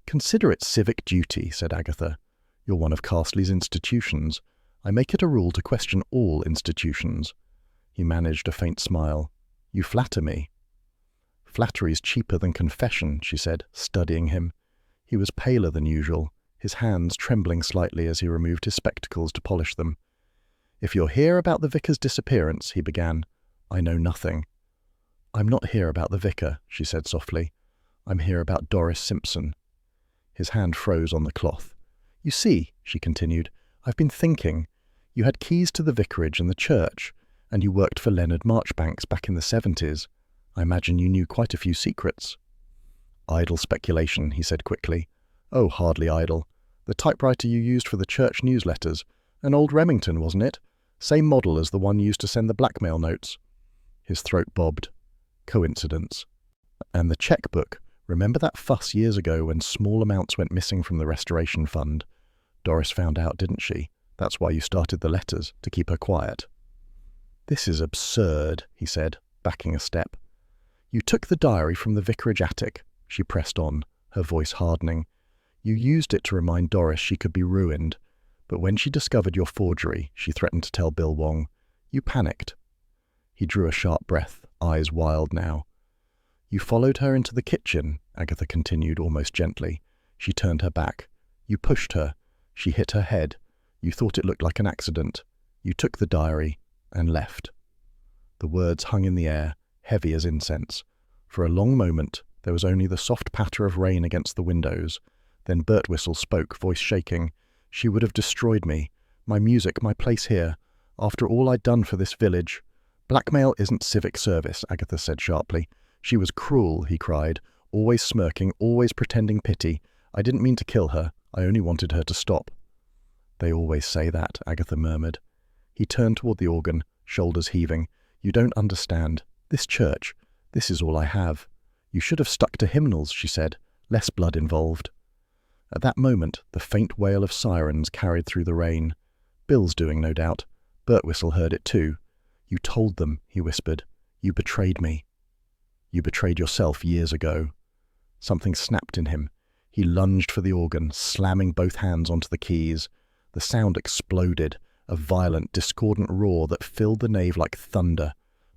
"Consider it civic duty," said Agatha. "You're one of Carsley's institutions. I make it a rule to question all institutions." He managed a faint smile. "You flatter me." "Flattery's cheaper than confession," she said, studying him. He was paler than usual, his hands trembling slightly as he removed his spectacles to polish them. "If you're here about the vicar's disappearance," he began, "I know nothing." "I'm not here about the vicar," she said softly. "I'm here about Doris Simpson." His hand froze on the cloth. "You see," she continued, "I've been thinking. You had keys to the vicarage and the church, and you worked for Leonard Marchbanks back in the 70s. I imagine you knew quite a few secrets." "Idle speculation," he said quickly. "Oh, hardly idle. The typewriter you used for the church newsletters. An old Remington, wasn't it? Same model as the one used to send the blackmail notes." His throat bobbed. Coincidence. "And the checkbook. Remember that fuss years ago when small amounts went missing from the restoration fund? Doris found out, didn't she? That's why you started the letters, to keep her quiet." "This is absurd," he said, backing a step. "You took the diary from the vicarage attic," she pressed on, her voice hardening. "You used it to remind Doris she could be ruined. But when she discovered your forgery, she threatened to tell Bill Wong. You panicked." He drew a sharp breath, eyes wild now. "You followed her into the kitchen," Agatha continued almost gently. "She turned her back. You pushed her. She hit her head. You thought it looked like an accident. You took the diary and left." The words hung in the air, heavy as incense. For a long moment, there was only the soft patter of rain against the windows. Then Birtwistle spoke, voice shaking. "She would have destroyed me. My music, my place here. After all I'd done for this village." "Blackmail isn't civic service," Agatha said sharply. "She was cruel," he cried, always smirking, always pretending pity. "I didn't mean to kill her. I only wanted her to stop." "They always say that," Agatha murmured. He turned toward the organ, shoulders heaving. "You don't understand. This church, this is all I have." "You should have stuck to hymnals," she said. "Less blood involved." At that moment, the faint wail of sirens carried through the rain. Bill's doing, no doubt. Birtwistle heard it too. "You told them," he whispered. "You betrayed me." "You betrayed yourself years ago." Something snapped in him. He lunged for the organ, slamming both hands onto the keys. The sound exploded, a violent, discordant roar that filled the nave like thunder.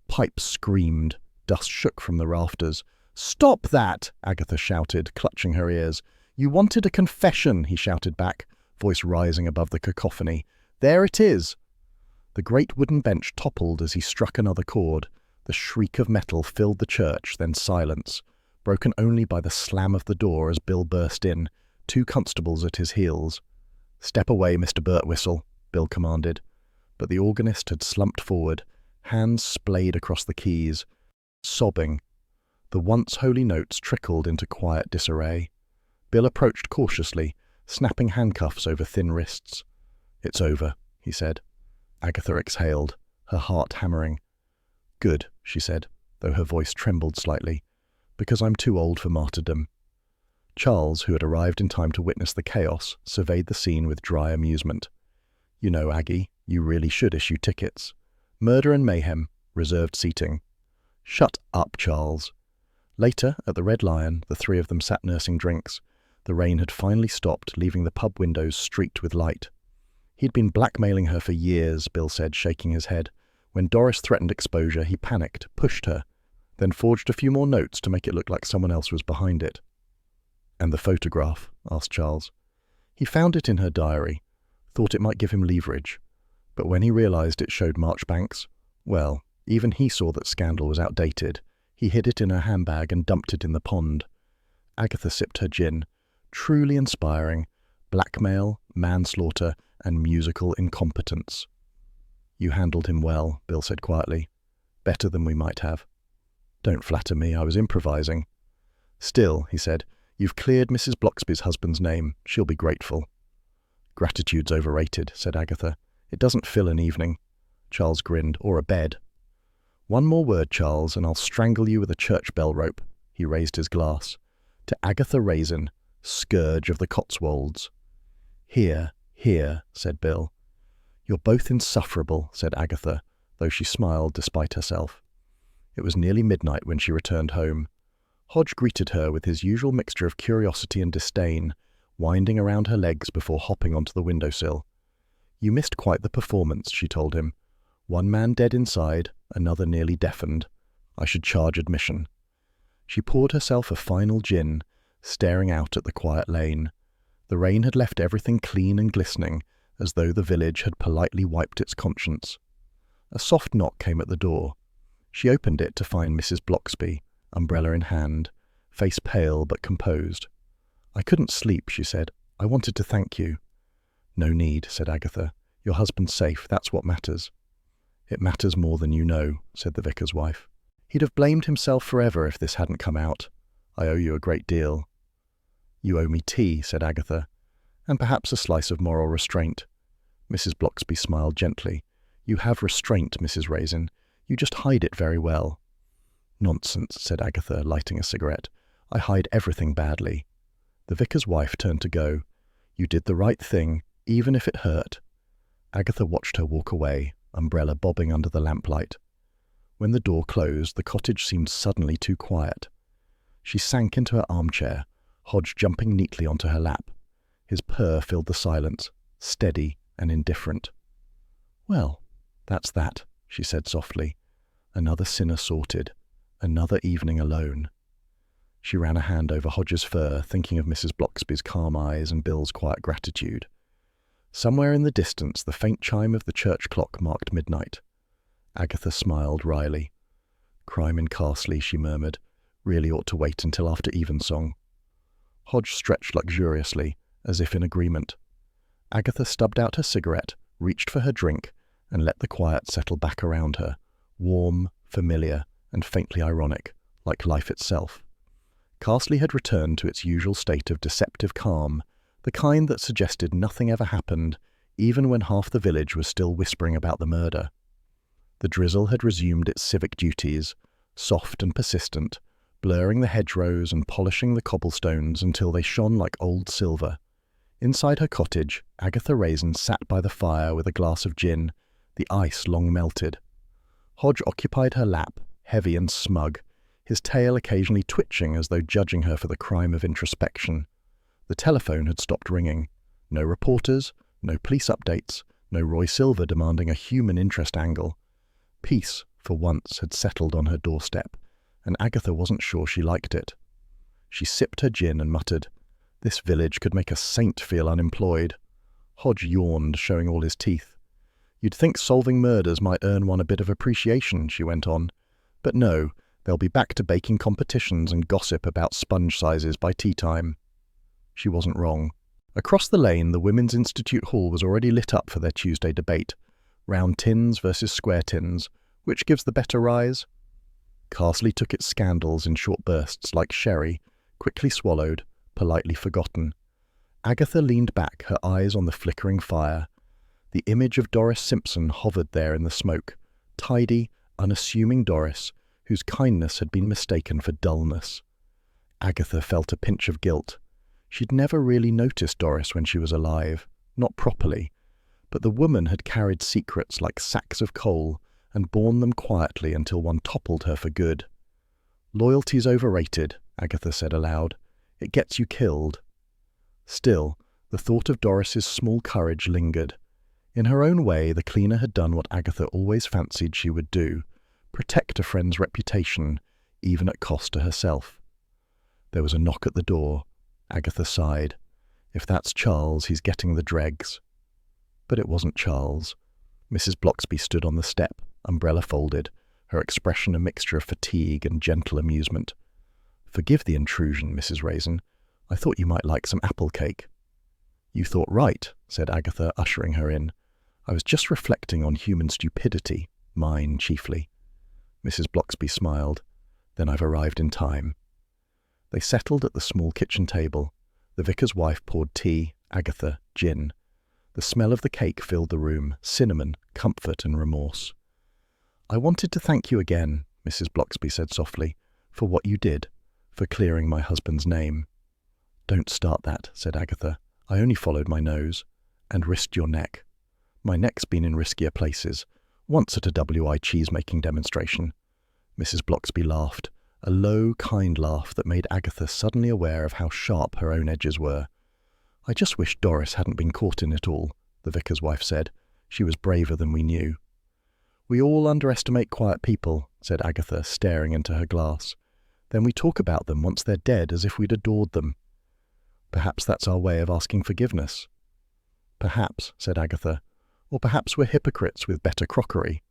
Pipes screamed. Dust shook from the rafters. "Stop that!" Agatha shouted, clutching her ears. "You wanted a confession," he shouted back, voice rising above the cacophony. "There it is!" The great wooden bench toppled as he struck another chord. The shriek of metal filled the church, then silence, broken only by the slam of the door as Bill burst in, 2 constables at his heels. "Step away, Mr. Birtwistle," Bill commanded. But the organist had slumped forward, hands splayed across the keys, sobbing. The once holy notes trickled into quiet disarray. Bill approached cautiously, snapping handcuffs over thin wrists. "It's over," he said. Agatha exhaled, her heart hammering. "Good," she said, though her voice trembled slightly, "because I'm too old for martyrdom." Charles, who had arrived in time to witness the chaos, surveyed the scene with dry amusement. "You know, Aggie, you really should issue tickets. Murder and mayhem, reserved seating." "Shut up, Charles." Later, at the Red Lion, the 3 of them sat nursing drinks. The rain had finally stopped, leaving the pub windows streaked with light. "He'd been blackmailing her for years," Bill said, shaking his head. "When Doris threatened exposure, he panicked, pushed her, then forged a few more notes to make it look like someone else was behind it." "And the photograph?" asked Charles. "He found it in her diary, thought it might give him leverage. But when he realized it showed Marchbanks, well, even he saw that scandal was outdated. He hid it in her handbag and dumped it in the pond." Agatha sipped her gin. Truly inspiring. Blackmail, manslaughter, and musical incompetence. "You handled him well," Bill said quietly. "Better than we might have." "Don't flatter me, I was improvising." "Still," he said, "you've cleared Mrs. Bloxby's husband's name. She'll be grateful." "Gratitude's overrated," said Agatha. "It doesn't fill an evening." Charles grinned. "Or a bed." "One more word, Charles, and I'll strangle you with a church bell rope." He raised his glass. "To Agatha Raisin, scourge of the Cotswolds." "Here, here," said Bill. "You're both insufferable," said Agatha, though she smiled despite herself. It was nearly midnight when she returned home. Hodge greeted her with his usual mixture of curiosity and disdain, winding around her legs before hopping onto the windowsill. "You missed quite the performance," she told him. "One man dead inside, another nearly deafened. I should charge admission." She poured herself a final gin, staring out at the quiet lane. The rain had left everything clean and glistening, as though the village had politely wiped its conscience. A soft knock came at the door. She opened it to find Mrs. Bloxby, umbrella in hand, face pale but composed. "I couldn't sleep," she said. "I wanted to thank you." "No need," said Agatha. "Your husband's safe, that's what matters." "It matters more than you know," said the vicar's wife. "He'd have blamed himself forever if this hadn't come out. I owe you a great deal." "You owe me tea," said Agatha, "and perhaps a slice of moral restraint." Mrs. Bloxby smiled gently. "You have restraint, Mrs. Raisin. You just hide it very well." "Nonsense," said Agatha, lighting a cigarette. "I hide everything badly." The vicar's wife turned to go. "You did the right thing, even if it hurt." Agatha watched her walk away, umbrella bobbing under the lamplight. When the door closed, the cottage seemed suddenly too quiet. She sank into her armchair, Hodge jumping neatly onto her lap. His purr filled the silence, steady and indifferent. "Well, that's that," she said softly. "Another sinner sorted. Another evening alone." She ran a hand over Hodge's fur, thinking of Mrs. Bloxby's calm eyes and Bill's quiet gratitude. Somewhere in the distance, the faint chime of the church clock marked midnight. Agatha smiled wryly. "Crime in Carsley," she murmured. "Really ought to wait until after evensong." Hodge stretched luxuriously, as if in agreement. Agatha stubbed out her cigarette, reached for her drink, and let the quiet settle back around her, warm, familiar, and faintly ironic, like life itself. Carsley had returned to its usual state of deceptive calm, the kind that suggested nothing ever happened, even when half the village was still whispering about the murder. The drizzle had resumed its civic duties, soft and persistent, blurring the hedgerows and polishing the cobblestones until they shone like old silver. Inside her cottage, Agatha Raisin sat by the fire with a glass of gin, the ice long melted. Hodge occupied her lap, heavy and smug, his tail occasionally twitching as though judging her for the crime of introspection. The telephone had stopped ringing. No reporters, no police updates, no Roy Silver demanding a human interest angle. Peace, for once, had settled on her doorstep, and Agatha wasn't sure she liked it. She sipped her gin and muttered, "This village could make a saint feel unemployed." Hodge yawned, showing all his teeth. "You'd think solving murders might earn one a bit of appreciation," she went on. "But no, they'll be back to baking competitions and gossip about sponge sizes by tea time." She wasn't wrong. Across the lane, the Women's Institute Hall was already lit up for their Tuesday debate. Round tins versus square tins. Which gives the better rise? Carsley took its scandals in short bursts like sherry, quickly swallowed, politely forgotten. Agatha leaned back, her eyes on the flickering fire. The image of Doris Simpson hovered there in the smoke, tidy, unassuming Doris, whose kindness had been mistaken for dullness. Agatha felt a pinch of guilt. She'd never really noticed Doris when she was alive, not properly, but the woman had carried secrets like sacks of coal and borne them quietly until one toppled her for good. "Loyalty's overrated," Agatha said aloud. "It gets you killed." Still, the thought of Doris's small courage lingered. In her own way, the cleaner had done what Agatha always fancied she would do, protect a friend's reputation, even at cost to herself. There was a knock at the door. Agatha sighed. If that's Charles, he's getting the dregs. But it wasn't Charles. Mrs. Bloxby stood on the step, umbrella folded, her expression a mixture of fatigue and gentle amusement. "Forgive the intrusion, Mrs. Raisin. I thought you might like some apple cake." "You thought right," said Agatha, ushering her in. "I was just reflecting on human stupidity, mine chiefly." Mrs. Bloxby smiled. "Then I've arrived in time." They settled at the small kitchen table. The vicar's wife poured tea, Agatha, gin. The smell of the cake filled the room, cinnamon, comfort and remorse. "I wanted to thank you again," Mrs. Bloxby said softly, "for what you did, for clearing my husband's name." "Don't start that," said Agatha. "I only followed my nose, and risked your neck. My neck's been in riskier places, once at a WI cheese-making demonstration." Mrs. Bloxby laughed, a low, kind laugh that made Agatha suddenly aware of how sharp her own edges were. "I just wish Doris hadn't been caught in it all," the vicar's wife said. "She was braver than we knew." "We all underestimate quiet people," said Agatha, staring into her glass. "Then we talk about them once they're dead as if we'd adored them. Perhaps that's our way of asking forgiveness." "Perhaps," said Agatha. "Or perhaps we're hypocrites with better crockery."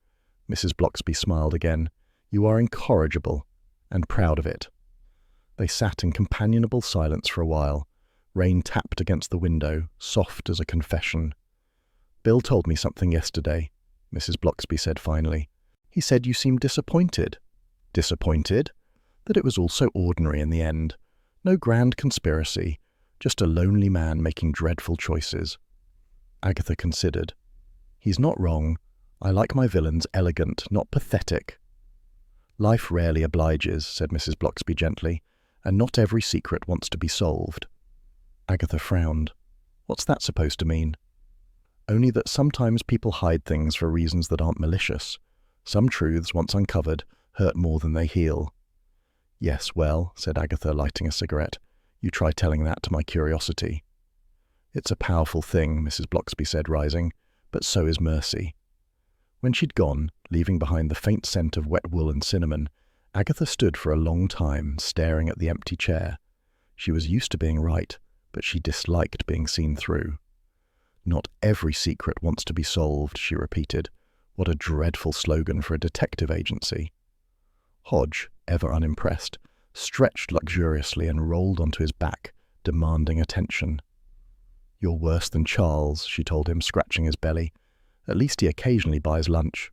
Mrs. Bloxby smiled again. "You are incorrigible, and proud of it." They sat in companionable silence for a while. Rain tapped against the window, soft as a confession. "Bill told me something yesterday," Mrs. Bloxby said finally. "He said you seemed disappointed." "Disappointed?" "That it was all so ordinary in the end. No grand conspiracy, just a lonely man making dreadful choices." Agatha considered. "He's not wrong. I like my villains elegant, not pathetic." "Life rarely obliges," said Mrs. Bloxby gently, "and not every secret wants to be solved." Agatha frowned. "What's that supposed to mean?" "Only that sometimes people hide things for reasons that aren't malicious. Some truths, once uncovered, hurt more than they heal." "Yes, well," said Agatha, lighting a cigarette, "you try telling that to my curiosity." "It's a powerful thing," Mrs. Bloxby said, rising, "but so is mercy." When she'd gone, leaving behind the faint scent of wet wool and cinnamon, Agatha stood for a long time, staring at the empty chair. She was used to being right, but she disliked being seen through. Not every secret wants to be solved, she repeated. What a dreadful slogan for a detective agency. Hodge, ever unimpressed, stretched luxuriously and rolled onto his back, demanding attention. "You're worse than Charles," she told him, scratching his belly. "At least he occasionally buys lunch."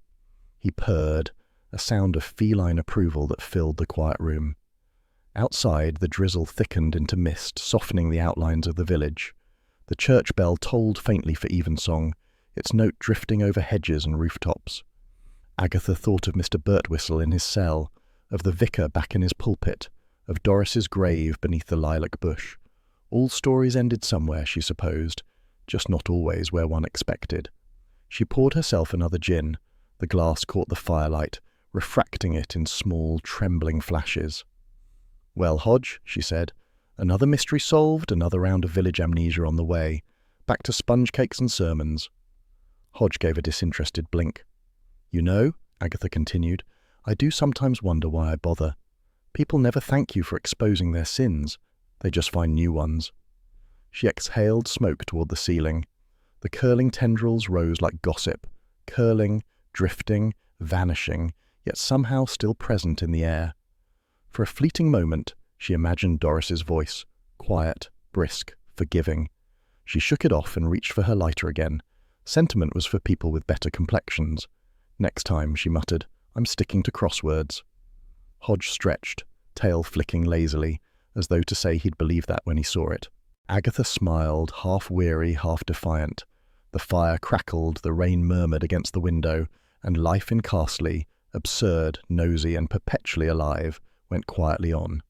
He purred, a sound of feline approval that filled the quiet room. Outside, the drizzle thickened into mist, softening the outlines of the village. The church bell tolled faintly for evensong, its note drifting over hedges and rooftops. Agatha thought of Mr. Birtwistle in his cell, of the vicar back in his pulpit, of Doris's grave beneath the lilac bush. All stories ended somewhere, she supposed, just not always where one expected. She poured herself another gin. The glass caught the firelight, refracting it in small, trembling flashes. "Well, Hodge," she said, "another mystery solved, another round of village amnesia on the way. Back to sponge cakes and sermons." Hodge gave a disinterested blink. "You know," Agatha continued, "I do sometimes wonder why I bother. People never thank you for exposing their sins. They just find new ones." She exhaled smoke toward the ceiling. The curling tendrils rose like gossip, curling, drifting, vanishing, yet somehow still present in the air. For a fleeting moment, she imagined Doris's voice, quiet, brisk, forgiving. She shook it off and reached for her lighter again. Sentiment was for people with better complexions. "Next time," she muttered, "I'm sticking to crosswords." Hodge stretched, tail flicking lazily, as though to say he'd believe that when he saw it. Agatha smiled, half weary, half defiant. The fire crackled, the rain murmured against the window, and life in Carsley, absurd, nosy, and perpetually alive, went quietly on.